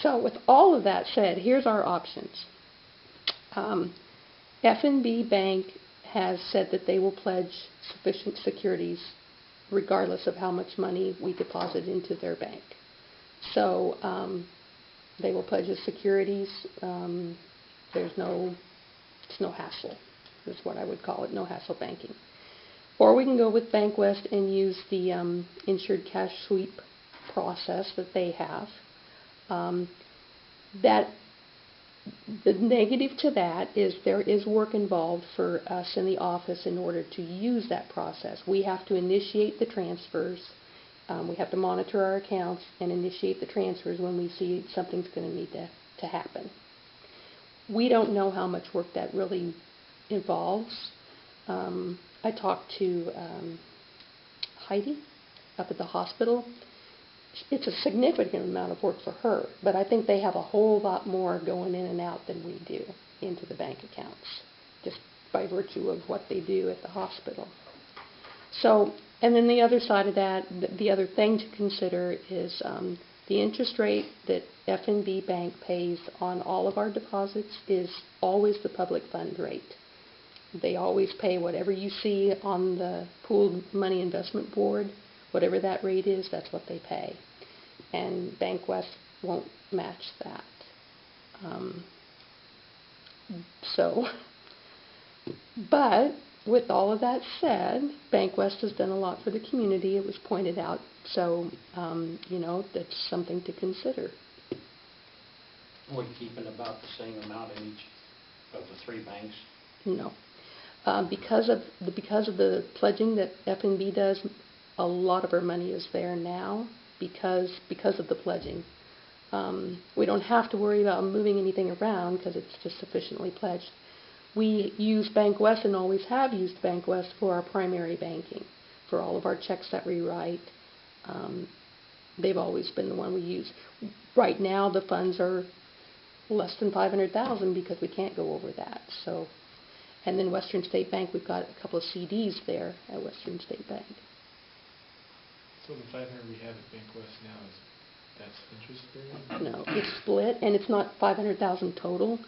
So with all of that said, here's our options. F&B Bank has said that they will pledge sufficient securities regardless of how much money we deposit into their bank. So they will pledge the securities. It's no hassle, is what I would call it, no hassle banking. Or we can go with BankWest and use the insured cash sweep process that they have. The negative to that is there is work involved for us in the office in order to use that process. We have to initiate the transfers. We have to monitor our accounts and initiate the transfers when we see something's going to need to happen. We don't know how much work that really involves. I talked to Heidi up at the hospital. It's a significant amount of work for her, but I think they have a whole lot more going in and out than we do into the bank accounts, just by virtue of what they do at the hospital. So, and then the other side of that, the other thing to consider is the interest rate that F&B Bank pays on all of our deposits is always the public fund rate. They always pay whatever you see on the pooled money investment board. Whatever that rate is, that's what they pay. And BankWest won't match that. But with all of that said, BankWest has done a lot for the community. It was pointed out. So, that's something to consider. We're keeping about the same amount in each of the three banks? No. Because of the pledging that F&B does, a lot of our money is there now because of the pledging. We don't have to worry about moving anything around because it's just sufficiently pledged. We use BankWest and always have used BankWest for our primary banking. For all of our checks that we write, they've always been the one we use. Right now the funds are less than $500,000 because we can't go over that. So, and then Western State Bank, we've got a couple of CDs there at Western State Bank. So the 500 we have at BankWest now that's interest bearing? No, it's split, and it's not 500,000 total.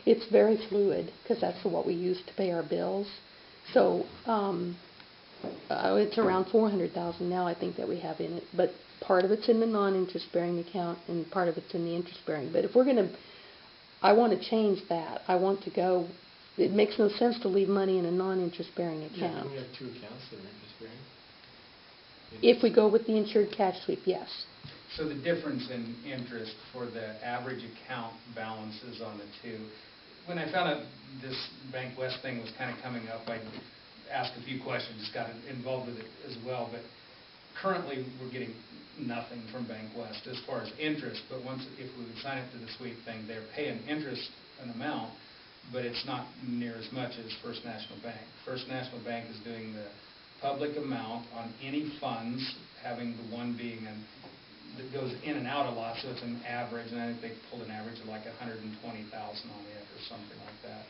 It's very fluid because that's what we use to pay our bills. So it's around 400,000 now, I think, that we have in it. But part of it's in the non-interest bearing account, and part of it's in the interest bearing. But if we're going to, I want to change that. I want to go. It makes no sense to leave money in a non-interest bearing account. Yeah, can we have two accounts that are interest bearing? If we go with the insured cash sweep, yes. So the difference in interest for the average account balances on the two, when I found out this BankWest thing was kind of coming up, I asked a few questions, got involved with it as well, but currently we're getting nothing from BankWest as far as interest, but if we would sign up to the sweep thing, they're paying interest an amount, but it's not near as much as First National Bank. First National Bank is doing the public amount on any funds, having the one being that goes in and out a lot, so it's an average, and I think they pulled an average of like 120,000 on it or something like that.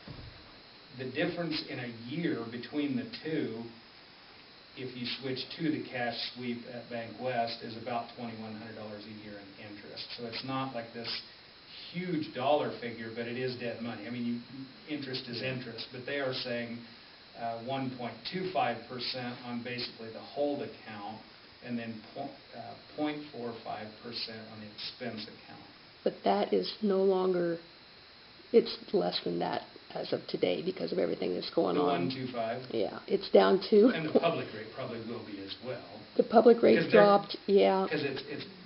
The difference in a year between the two, if you switch to the cash sweep at BankWest, is about $2,100 a year in interest. So it's not like this huge dollar figure, but it is dead money. I mean, interest is interest, but they are saying 1.25% on basically the hold account, and then 0.45% on the expense account. But that is no longer, it's less than that as of today because of everything that's going on. The 1.25? Yeah, it's down to... And the public rate probably will be as well. The public rate dropped, yeah. Because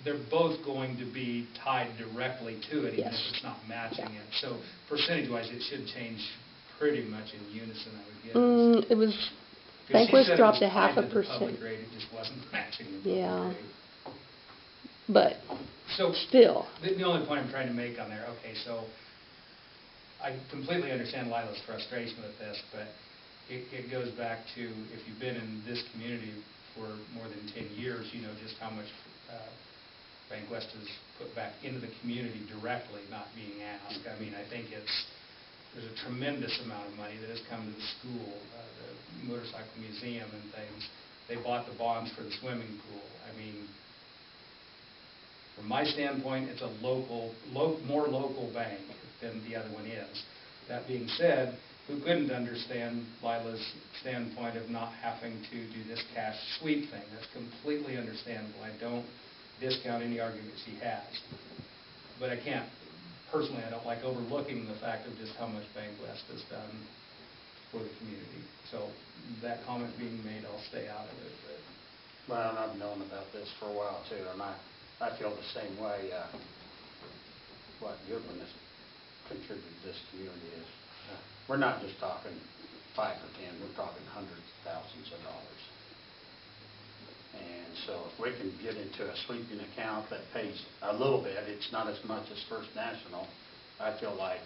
they're both going to be tied directly to it, even Yes. if it's not matching it. So percentage-wise, it should change pretty much in unison, I would guess. It was, Because she BankWest said it dropped was a half tied a to the public percent. rate, it just wasn't matching the public Yeah. rate. But So still, the only point I'm trying to make on there, okay, so I completely understand Lila's frustration with this, but it goes back to if you've been in this community for more than 10 years, you know just how much BankWest has put back into the community directly, not being asked. I mean, I think there's a tremendous amount of money that has come to the school, the motorcycle museum and things. They bought the bonds for the swimming pool. I mean, From my standpoint, it's a more local bank than the other one is. That being said, who couldn't understand Lila's standpoint of not having to do this cash sweep thing? That's completely understandable. I don't discount any arguments he has. But I can't, personally, I don't like overlooking the fact of just how much Bank West has done for the community. So that comment being made, I'll stay out of it. But Well, and I've known about this for a while too, and I feel the same way. What Goodwin has contributed to this community is, we're not just talking 5 or 10, we're talking hundreds of thousands of dollars. And so if we can get into a sweeping account that pays a little bit, it's not as much as First National, I feel like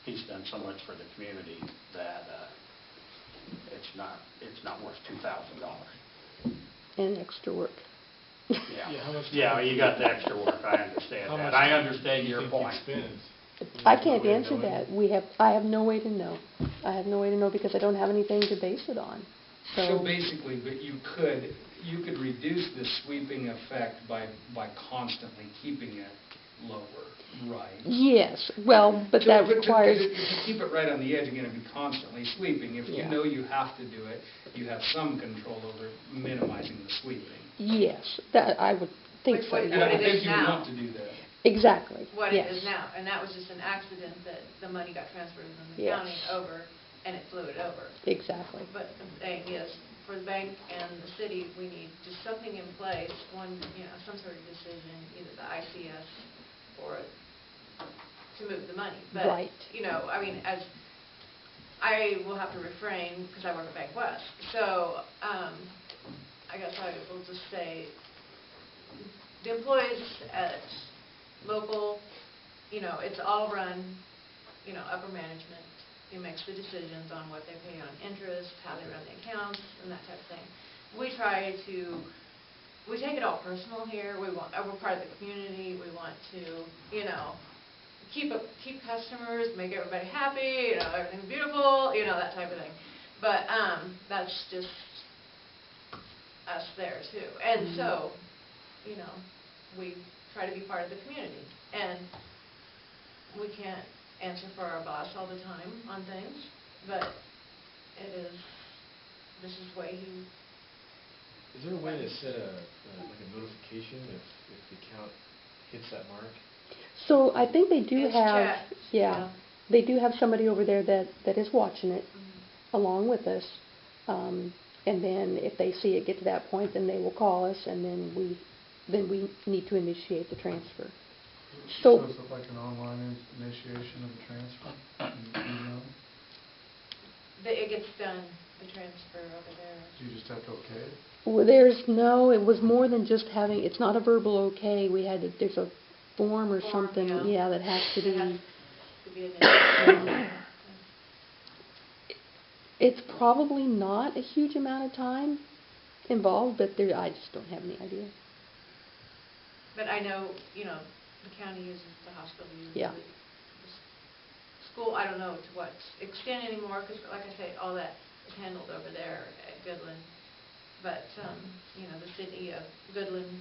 he's done so much for the community that it's not worth $2,000. And extra work. How much Yeah, time- you got the extra work, I understand How that. much I time understand do you your think he point. spends? I There's no can't way of answer knowing. that. I have no way to know. I have no way to know because I don't have anything to base it on. so basically, but you could reduce the sweeping effect by constantly keeping it lower, right? Yes, well, but that requires, To keep it right on the edge, you're going to be constantly sweeping. If you Yeah. know you have to do it, you have some control over minimizing the sweeping. yes, that, I would think Which so, way- And yeah. I it think is you would now. want to do that. Exactly, what yes. it is now, and that was just an accident that the money got transferred from the Yes. county over, and it flew it over. Exactly. But the thing is, for the bank and the city, we need just something in place, some sort of decision, either the ICS or to move the money. But, Right. I mean, I will have to refrain because I work at Bank West. So, I guess I will just say, the employees at local, it's all run, upper management. Who makes the decisions on what they pay on interest, how they run the accounts, and that type of thing. We take it all personal here. We're part of the community. We want to, keep customers, make everybody happy, everything's beautiful, that type of thing. But that's just us there too. And so, we try to be part of the community. And we can't answer for our boss all the time on things, but this is the way he... Is there a way to set like a notification if the account hits that mark? So I think they do It's have, checked, yeah, they do have somebody over there that is watching it Mhm. along with us. And then if they see it get to that point, then they will call us, and then we need to initiate the transfer. So So, it's like an online initiation of the transfer? You know? It gets done, the transfer over there. You just have to okay it? well, it was more than just having, it's not a verbal okay. There's a form or Form, something, yeah. that has to It has be. to be initiated. It's probably not a huge amount of time involved, but I just don't have any idea. But I know, the county uses the hospital, uses Yeah. the school, I don't know to what extent anymore, because like I say, all that is handled over there at Goodland. But, the city of Goodland,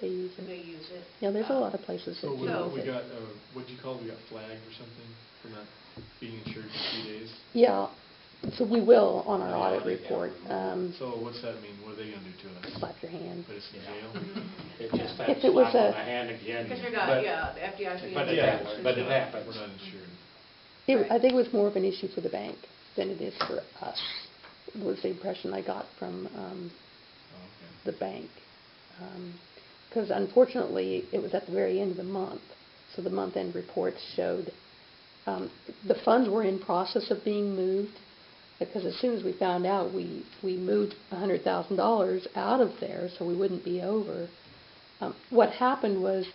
They use they it. use it. Yeah, there's a lot of places that So do So- use we it. got, what'd you call it? We got flagged or something for not being insured for 3 days? Yeah, so we will on our Yeah, audit yeah. report. So what's that mean? What are they gonna do to us? Slap your hand. Put us in Yeah. jail? It just that If it was slap on a- the hand again. Because you're but- not, the FDIC. But it Yeah, happens, but it happens. We're not insured. I think it was more of an issue for the bank than it is for us, was the impression I got from Oh, okay. the bank. Because unfortunately, it was at the very end of the month, so the month-end reports showed the funds were in process of being moved, because as soon as we found out, we moved $100,000 out of there so we wouldn't be over. What happened was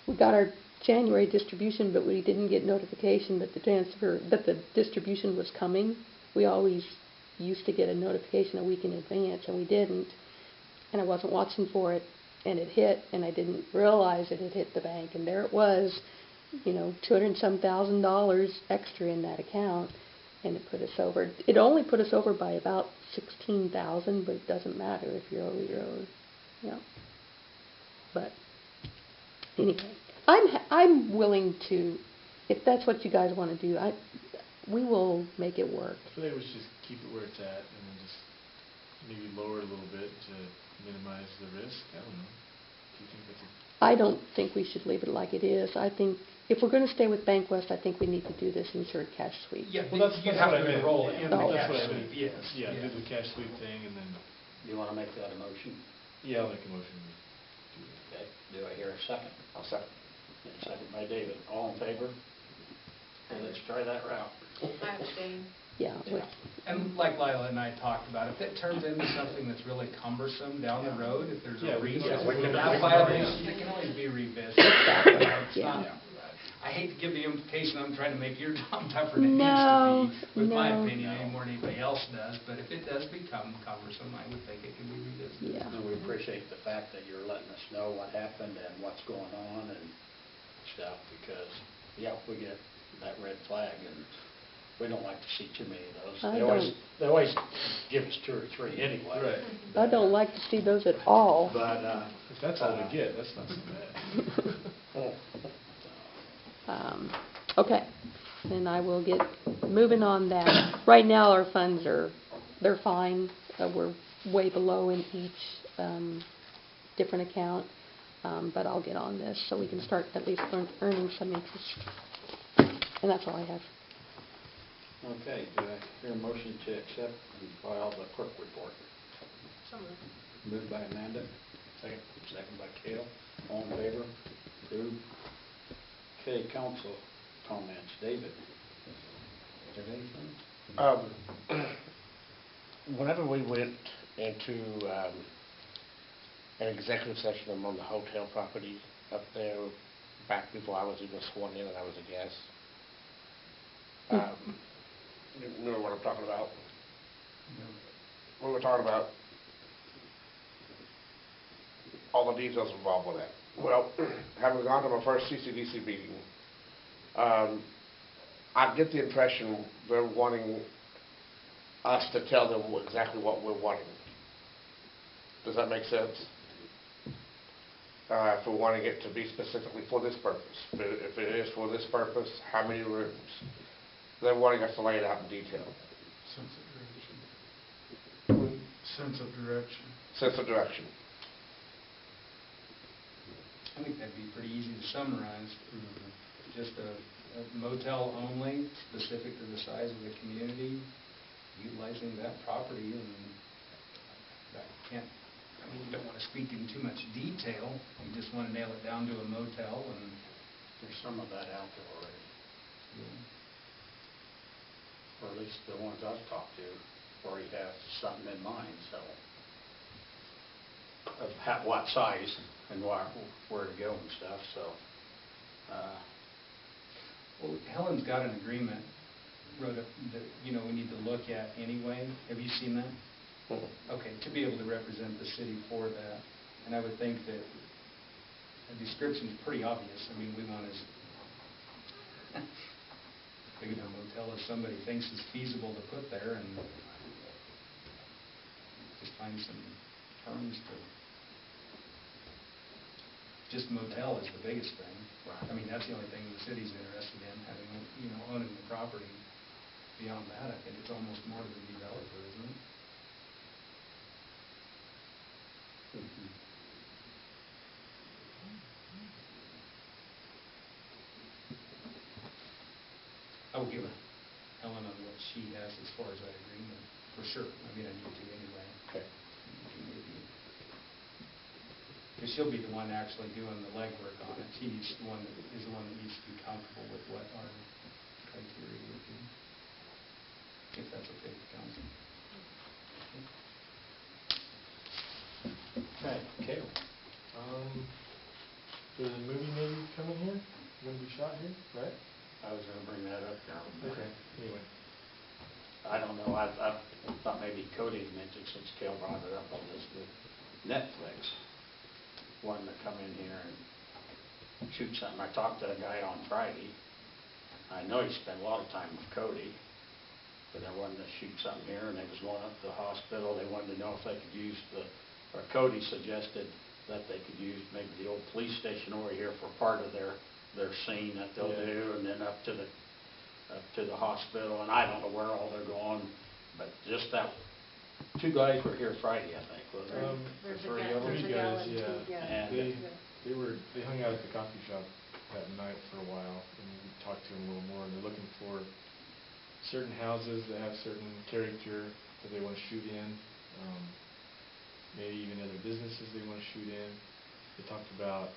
we got our January distribution, but we didn't get notification that the distribution was coming. We always used to get a notification a week in advance, and we didn't. And I wasn't watching for it, and it hit, and I didn't realize it had hit the bank, and there it was, $200 and some thousand extra in that account, and it put us over. It only put us over by about $16,000, but it doesn't matter if you're over, you're over. Yeah. But anyway, I'm willing to, if that's what you guys want to do, we will make it work. I feel like we should just keep it where it's at and then just maybe lower it a little bit to minimize the risk. I don't know. Do you think that's I don't think we should leave it like it is. I think if we're going to stay with Bank West, I think we need to do this insured cash sweep. Yeah, Well, but you have what I to meant. enroll it in the Oh. That's cash what I sweep, meant. yes. Yeah, do the cash sweep thing and then, You want to make that a motion? yeah, I'll make a motion to do that. Okay, do I hear a second? I'll second. And a second by David. All in favor? Okay, let's try that route. I abstain. Yeah, with, And like Lila and I talked about, if it turns into something that's really cumbersome down the road, if there's Yeah, a we can reason, always- we can- that we can violation, always- it can always be revisited. Exactly, It's yeah. not- I hate to give the implication I'm trying to make your job tougher than it No, needs to be, with my no. opinion, any more than anybody else does, but if it does become cumbersome, I would think it can be revisited. yeah. And we appreciate the fact that you're letting us know what happened and what's going on and stuff, because, yeah, we get that red flag, and we don't like to see too many of those. I They always give us 2 or 3 anyway. Right. I don't like to see those at all. But, If that's all we get, that's not so bad. Okay, then I will get moving on that. Right now, our funds they're fine. We're way below in each different account, but I'll get on this so we can start at least earning some interest. And that's all I have. okay, do I hear a motion to accept and file the clerk report? So moved. Moved by Amanda. Second by Cale. All in favor? Approved. Okay, council comments. David? Is there anything? Whenever we went into an executive session on the hotel property up there, back before I was even sworn in and I was a guest, you remember what I'm talking about? We were talking about all the details involved with that. Well, having gone to my first CCDC meeting, I get the impression they're wanting us to tell them exactly what we're wanting. Does that make sense? If we're wanting it to be specifically for this purpose. If it is for this purpose, how many rooms? They're wanting us to lay it out in detail. Sense of direction. Sense of direction. Sense of direction. I think that'd be pretty easy to summarize. Just a motel only, specific to the size of the community, utilizing that property, and that can't, I mean, you don't want to speak in too much detail, you just want to nail it down to a motel, and, There's some of that out there already, you know, or at least the ones I've talked to, already have something in mind, so. Of what size and where to go and stuff, so. well, Helen's got an agreement, wrote up, that, you know, we need to look at anyway. Have you seen that? Okay, to be able to represent the city for that. And I would think that the description's pretty obvious. I mean, we want as big of a motel as somebody thinks is feasible to put there, and just find some terms to, just motel is the biggest thing. Right. I mean, that's the only thing the city's interested in, having, you know, owning the property. Beyond that, I think it's almost more to the developer, isn't it? I will give Helen on what she has as far as that agreement, for sure. I mean, I need to anyway. Okay. Because she'll be the one actually doing the legwork on it. She needs the one that is the one that needs to be comfortable with what our criteria would be. If that's okay with council. Okay, Cale. The movie maybe coming here? Gonna be shot here, right? I was gonna bring that up now. Okay, anyway. I don't know, I thought maybe Cody had mentioned, since Cale brought it up on this, with Netflix, wanting to come in here and shoot something. I talked to a guy on Friday. I know he spent a lot of time with Cody, but they wanted to shoot something here, and they was going up to the hospital. They wanted to know if they could use or Cody suggested that they could use maybe the old police station over here for part of their scene that they'll Yeah. do, and then up to the hospital, and I don't know where all they're going, but just that, 2 guys were here Friday, I think, wasn't it? There's a Three gal- of them? there's a Three gal guys, in yeah. too, yeah. And They hung out at the coffee shop that night for a while, and we talked to them a little more, and they're looking for certain houses that have certain character that they want to shoot in, maybe even other businesses they want to shoot in. They talked about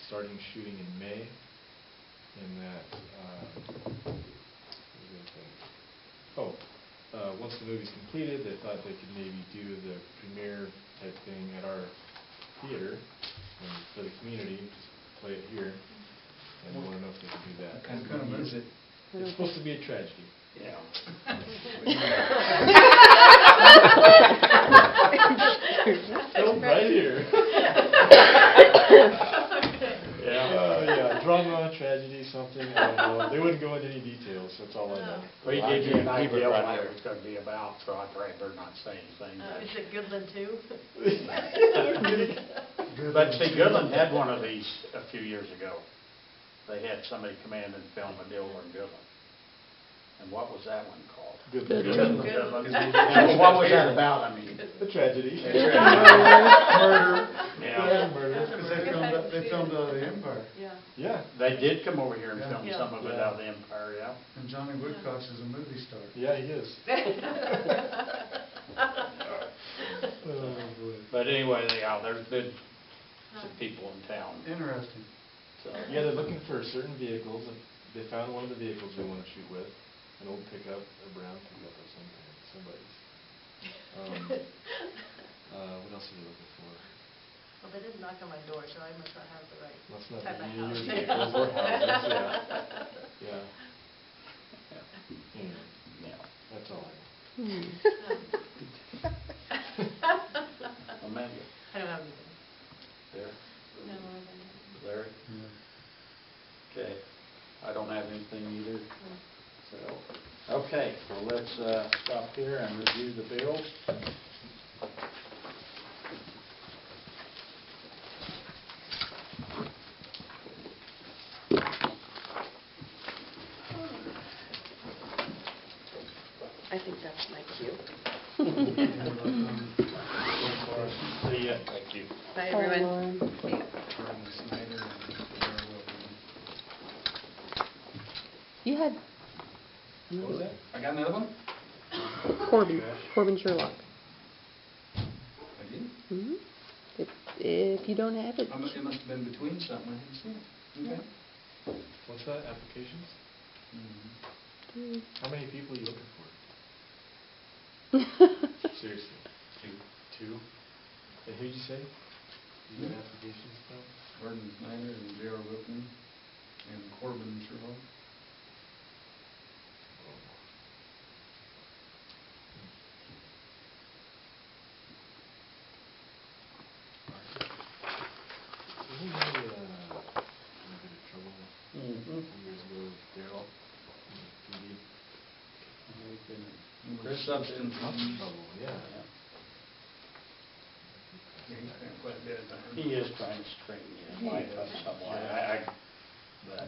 starting shooting in May, and that, what was the other thing? Once the movie's completed, they thought they could maybe do the premiere type thing at our theater, and for the community, just play it here, and I want to know if they could do that. What kind of movie is it? It's supposed to be a tragedy. Yeah. Filmed right here. Yeah, drama, tragedy, something, I don't know. They wouldn't go into any details, that's all I know. Well, he gave me an idea what it was gonna be about, so I probably better not say anything. Is it Goodland too? But see, Goodland had one of these a few years ago. They had somebody come in and film a deal in Goodland. And what was that one called? Good. Goodland. Now, what was that about, I mean? A tragedy. Murder. Yeah. Murder. Because they filmed out of the Empire, Yeah. Yeah, They did come over here and film Yeah. some of it out of the Empire, yeah. and Johnny Woodcox is a movie star. yeah, he is. Oh, boy. But anyway, there's been some people in town, Interesting. so. Yeah, they're looking for certain vehicles, and they found one of the vehicles they want to shoot with, an old pickup, a brown pickup or somebody's. What else are they looking for? Well, they didn't knock on my door, so I must not have the right Must not type of be your house. vehicles or houses, yeah. Anyway, Yeah. that's all I know. Amanda, I don't have anything. there, No, I don't. Larry? Okay, I don't have anything either, so, okay, well, let's stop here and review the bills. I think that's my cue. See ya. Thank you. Bye, everyone. Gordon Snyder and Blair Wilson. You had What was that? I got another one? Corbin Sherlock. I did? Mhm. If you don't have it, It must have been between something, I didn't see it. Okay. What's that, applications? Mhm. How many people are you looking for? Seriously? Two? And who'd you say? You got applications from? Gordon Snyder and J.R. Wilson and Corbin Sherlock. Didn't he have a bit of trouble Mm-hmm. years ago with Daryl? PD? There's substance. Lots of trouble, yeah. Yeah, he spent quite a bit of time. He is trying to straighten his life up somewhat, but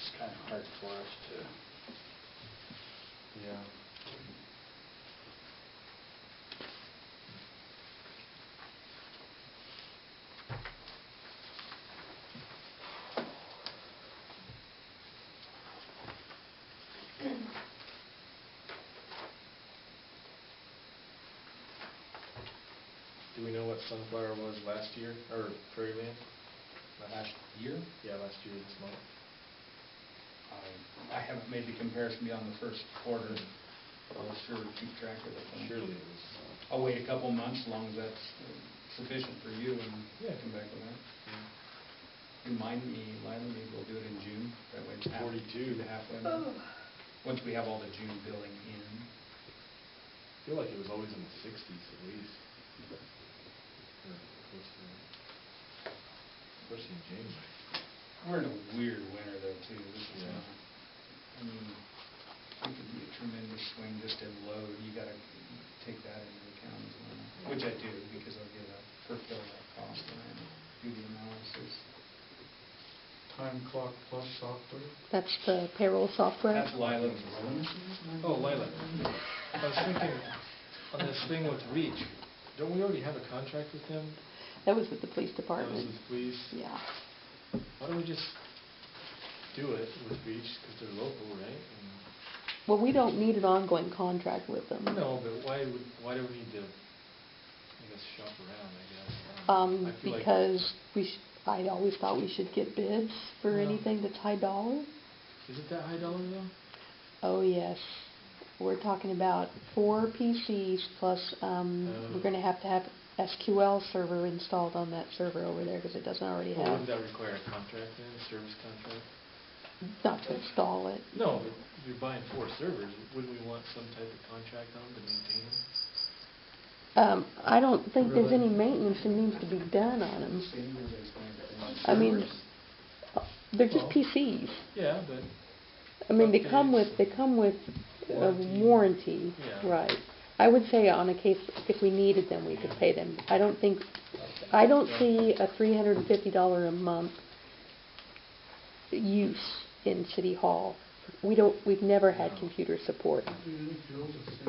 it's kind of hard for us to. Yeah. Do we know what Sunflower was last year, or Prairie Land? Last year? Yeah, last year this month. I haven't made the comparison beyond the first quarter. I'll sure keep track of it. Surely it was, I'll wait a couple months, as long as that's sufficient for you, and Yeah. come back with that. yeah. Remind me, Lila, maybe we'll do it in June, that way it's 42. the halfway mark. Once we have all the June billing in. I feel like it was always in the 60s at least. Or close to that. Especially in January. We're in a weird winter though, too. This is Yeah. not, I mean, it could be a tremendous swing just in load. You gotta take that into account as well. Yeah. Which I do, because I'll get a per kilowatt cost when I do the analysis. Time clock plus software? That's the payroll software? That's Lila's loan. Oh, Lila, I was thinking, on this thing with Reach, don't we already have a contract with them? That was with the police That was department. with police. Yeah. Why don't we just do it with Reach, because they're local, right? Well, we don't need an ongoing contract with them. No, but why do we need to, I guess, shop around, I guess? I feel like- Because I always thought we should get bids for Well- anything that's high dollar. Is it that high dollar though? Oh, yes. We're talking about 4 PCs plus, we're gonna have to have SQL server installed on that server over there because it doesn't already Well, have, wouldn't that require a contract then, a service contract? not to install it. No, but you're buying 4 servers, wouldn't we want some type of contract on to maintain them? I don't think there's any maintenance that needs to be done on them. I mean, they're just Well- PCs. Yeah, but, I mean, they Okay. come with a warranty, Yeah. right. I would say on a case, if we needed them, we could pay them. I don't see a $350 a month use in City Hall. We've never had computer support.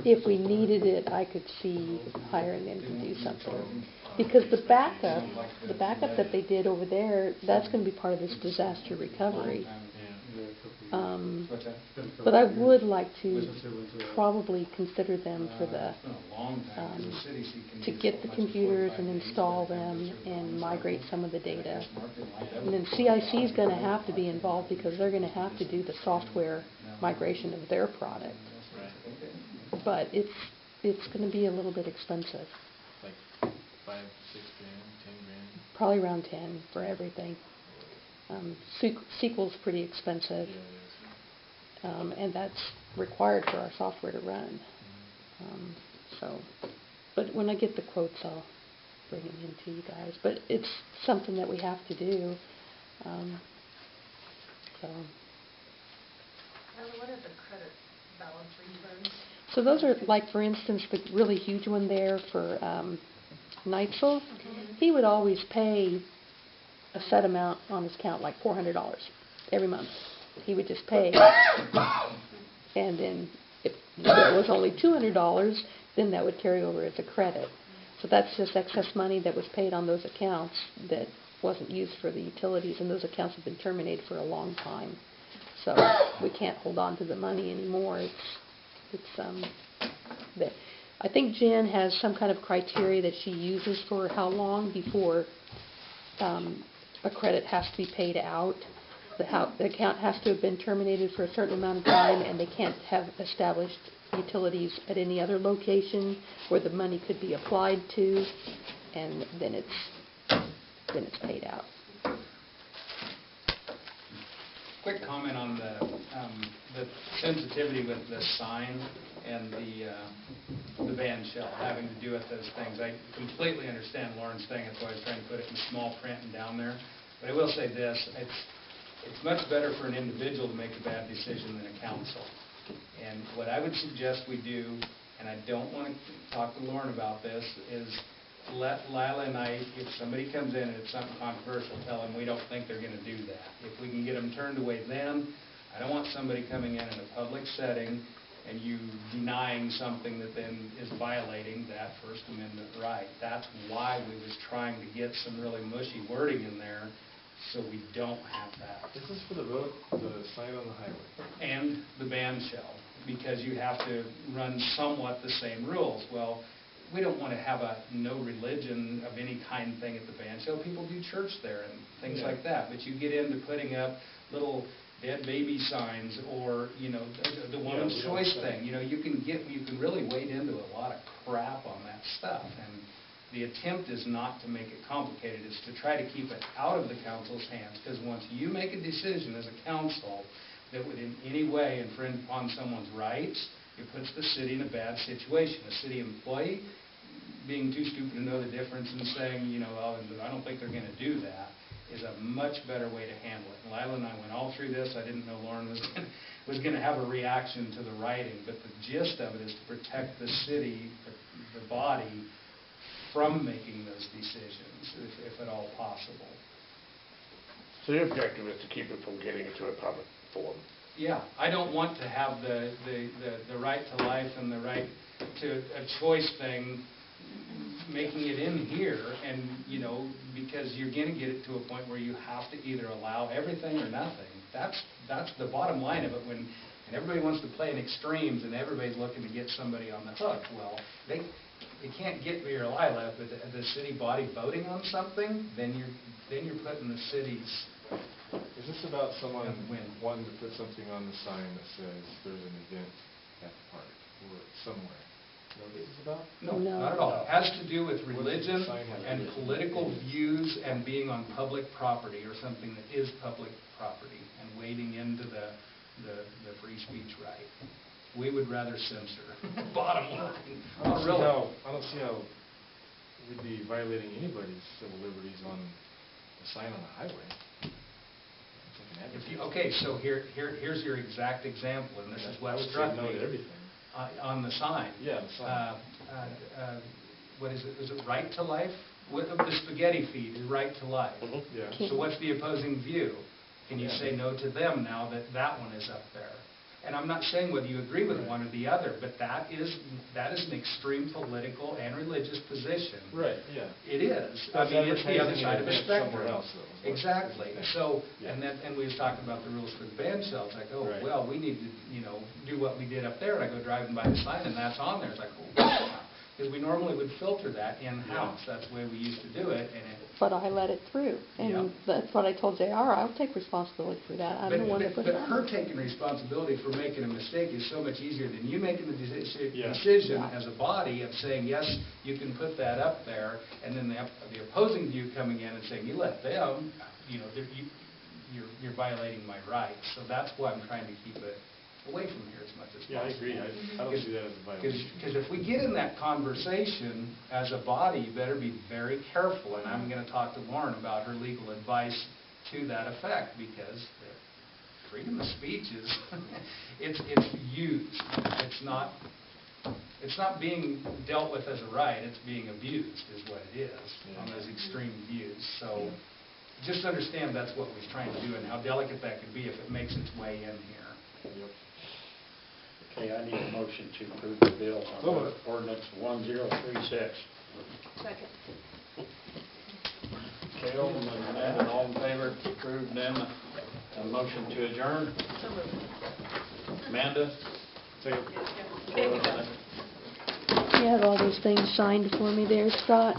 If we needed it, I could see hiring them to do something. Because the backup that they did over there, that's gonna be part of this disaster recovery. But I would like to probably consider them for the, to get the computers and install them and migrate some of the data. And then CIC is going to have to be involved because they're going to have to do the software migration of their product. But it's going to be a little bit expensive, like 5, 6 grand, 10 grand? probably around 10 for everything. SQL's pretty expensive. Yeah, it is. And that's required for our software to run. But when I get the quotes, I'll bring them in to you guys. But it's something that we have to do. What are the credit balance refunds? So those are, like, for instance, the really huge one there for Neitzel. He would always pay a set amount on his account, like $400 every month. He would just pay. And then if it was only $200, then that would carry over as a credit. So that's just excess money that was paid on those accounts that wasn't used for the utilities, and those accounts have been terminated for a long time. So we can't hold on to the money anymore. I think Jen has some kind of criteria that she uses for how long before a credit has to be paid out. The account has to have been terminated for a certain amount of time, and they can't have established utilities at any other location where the money could be applied to, and then it's paid out. Quick comment on the sensitivity with the sign and the band shell having to do with those things. I completely understand Lauren's thing. That's why I was trying to put it in small print and down there. But I will say this, it's much better for an individual to make a bad decision than a council. And what I would suggest we do, and I don't want to talk to Lauren about this, is let Lila and I, if somebody comes in and it's something controversial, tell them we don't think they're going to do that. If we can get them turned away then, I don't want somebody coming in a public setting and you denying something that then is violating that First Amendment right. That's why we was trying to get some really mushy wording in there so we don't have that. This is for the road, the sign on the highway. And the band shell, because you have to run somewhat the same rules. Well, we don't want to have a no religion of any kind thing at the band shell. People do church there and things like that. But you get into putting up little dead baby signs or, you know, the woman's choice thing. You know, you can really wade into a lot of crap on that stuff. And the attempt is not to make it complicated. It's to try to keep it out of the council's hands. Because once you make a decision as a council that would in any way infringe upon someone's rights, it puts the city in a bad situation. A city employee being too stupid to know the difference and saying, you know, oh, I don't think they're going to do that, is a much better way to handle it. And Lila and I went all through this. I didn't know Lauren was going to have a reaction to the writing, but the gist of it is to protect the city, the body, from making those decisions, if at all possible. So your objective is to keep it from getting into a public forum? Yeah, I don't want to have the right to life and the right to a choice thing, making it in here, and, you know, because you're going to get it to a point where you have to either allow everything or nothing. That's the bottom line of it, and everybody wants to play in extremes, and everybody's looking to get somebody on the hook. Well, they can't get me or Lila, but the city body voting on something, then you're putting the city's... Is this about someone Win. wanting to put something on the sign that says there's an event at the park or somewhere? You know what this is about? No, No. not at all. It has to do with religion sign like and this? political views and being on public property or something that is public property and wading into the free speech right. We would rather censor, bottom line. I Not really. don't see how we'd be violating anybody's civil liberties on a sign on the highway. It's like an If you, advertisement. okay, so here's your exact example, and this is I what would say struck no me. to everything. On the sign. Yeah, the sign. What is it? Is it right to life? The spaghetti feed is right to life. Yeah. So what's the opposing view? Can you Yeah. say no to them now that that one is up there? And I'm not saying whether you agree with one or the other, but that is an extreme political and religious position. Right, yeah. It is. That's it's the other advertising side of an the event spectrum. somewhere else, though, is what Exactly. you're saying. So, Yeah. and we was talking about the rules for the band shells. Like, oh, Right. well, we need to, do what we did up there. And I go driving by the sign, and that's on there. It's like, oh, wow. Because we normally would filter that in-house. Yeah. That's the way we used to do it, and it. But I let it through, and Yeah. that's what I told JR, I'll take responsibility for that, I'm the one that put it on. But her taking responsibility for making a mistake is so much easier than you making the Yeah. decision Yeah. as a body of saying, yes, you can put that up there, and then the opposing view coming in and saying, you let them, you're violating my rights. So that's why I'm trying to keep it away from here as much as possible. Yeah, I agree. I don't see that as a violation. Because if we get in that conversation as a body, you better be very careful. And I'm going to talk to Lauren about her legal advice to that effect, because freedom of speech is, it's used. It's not being dealt with as a right, it's being abused is what it is on those extreme views. So just understand that's what we're trying to do and how delicate that could be if it makes its way in here. Yep. Okay, I need a motion to approve the bill So on moved. ordinance 1036. Second. Okay, Alderman Amanda, all in favor to approve, then a motion to adjourn. So moved. Amanda? Second. There we go. You have all those things signed for me there, Scott?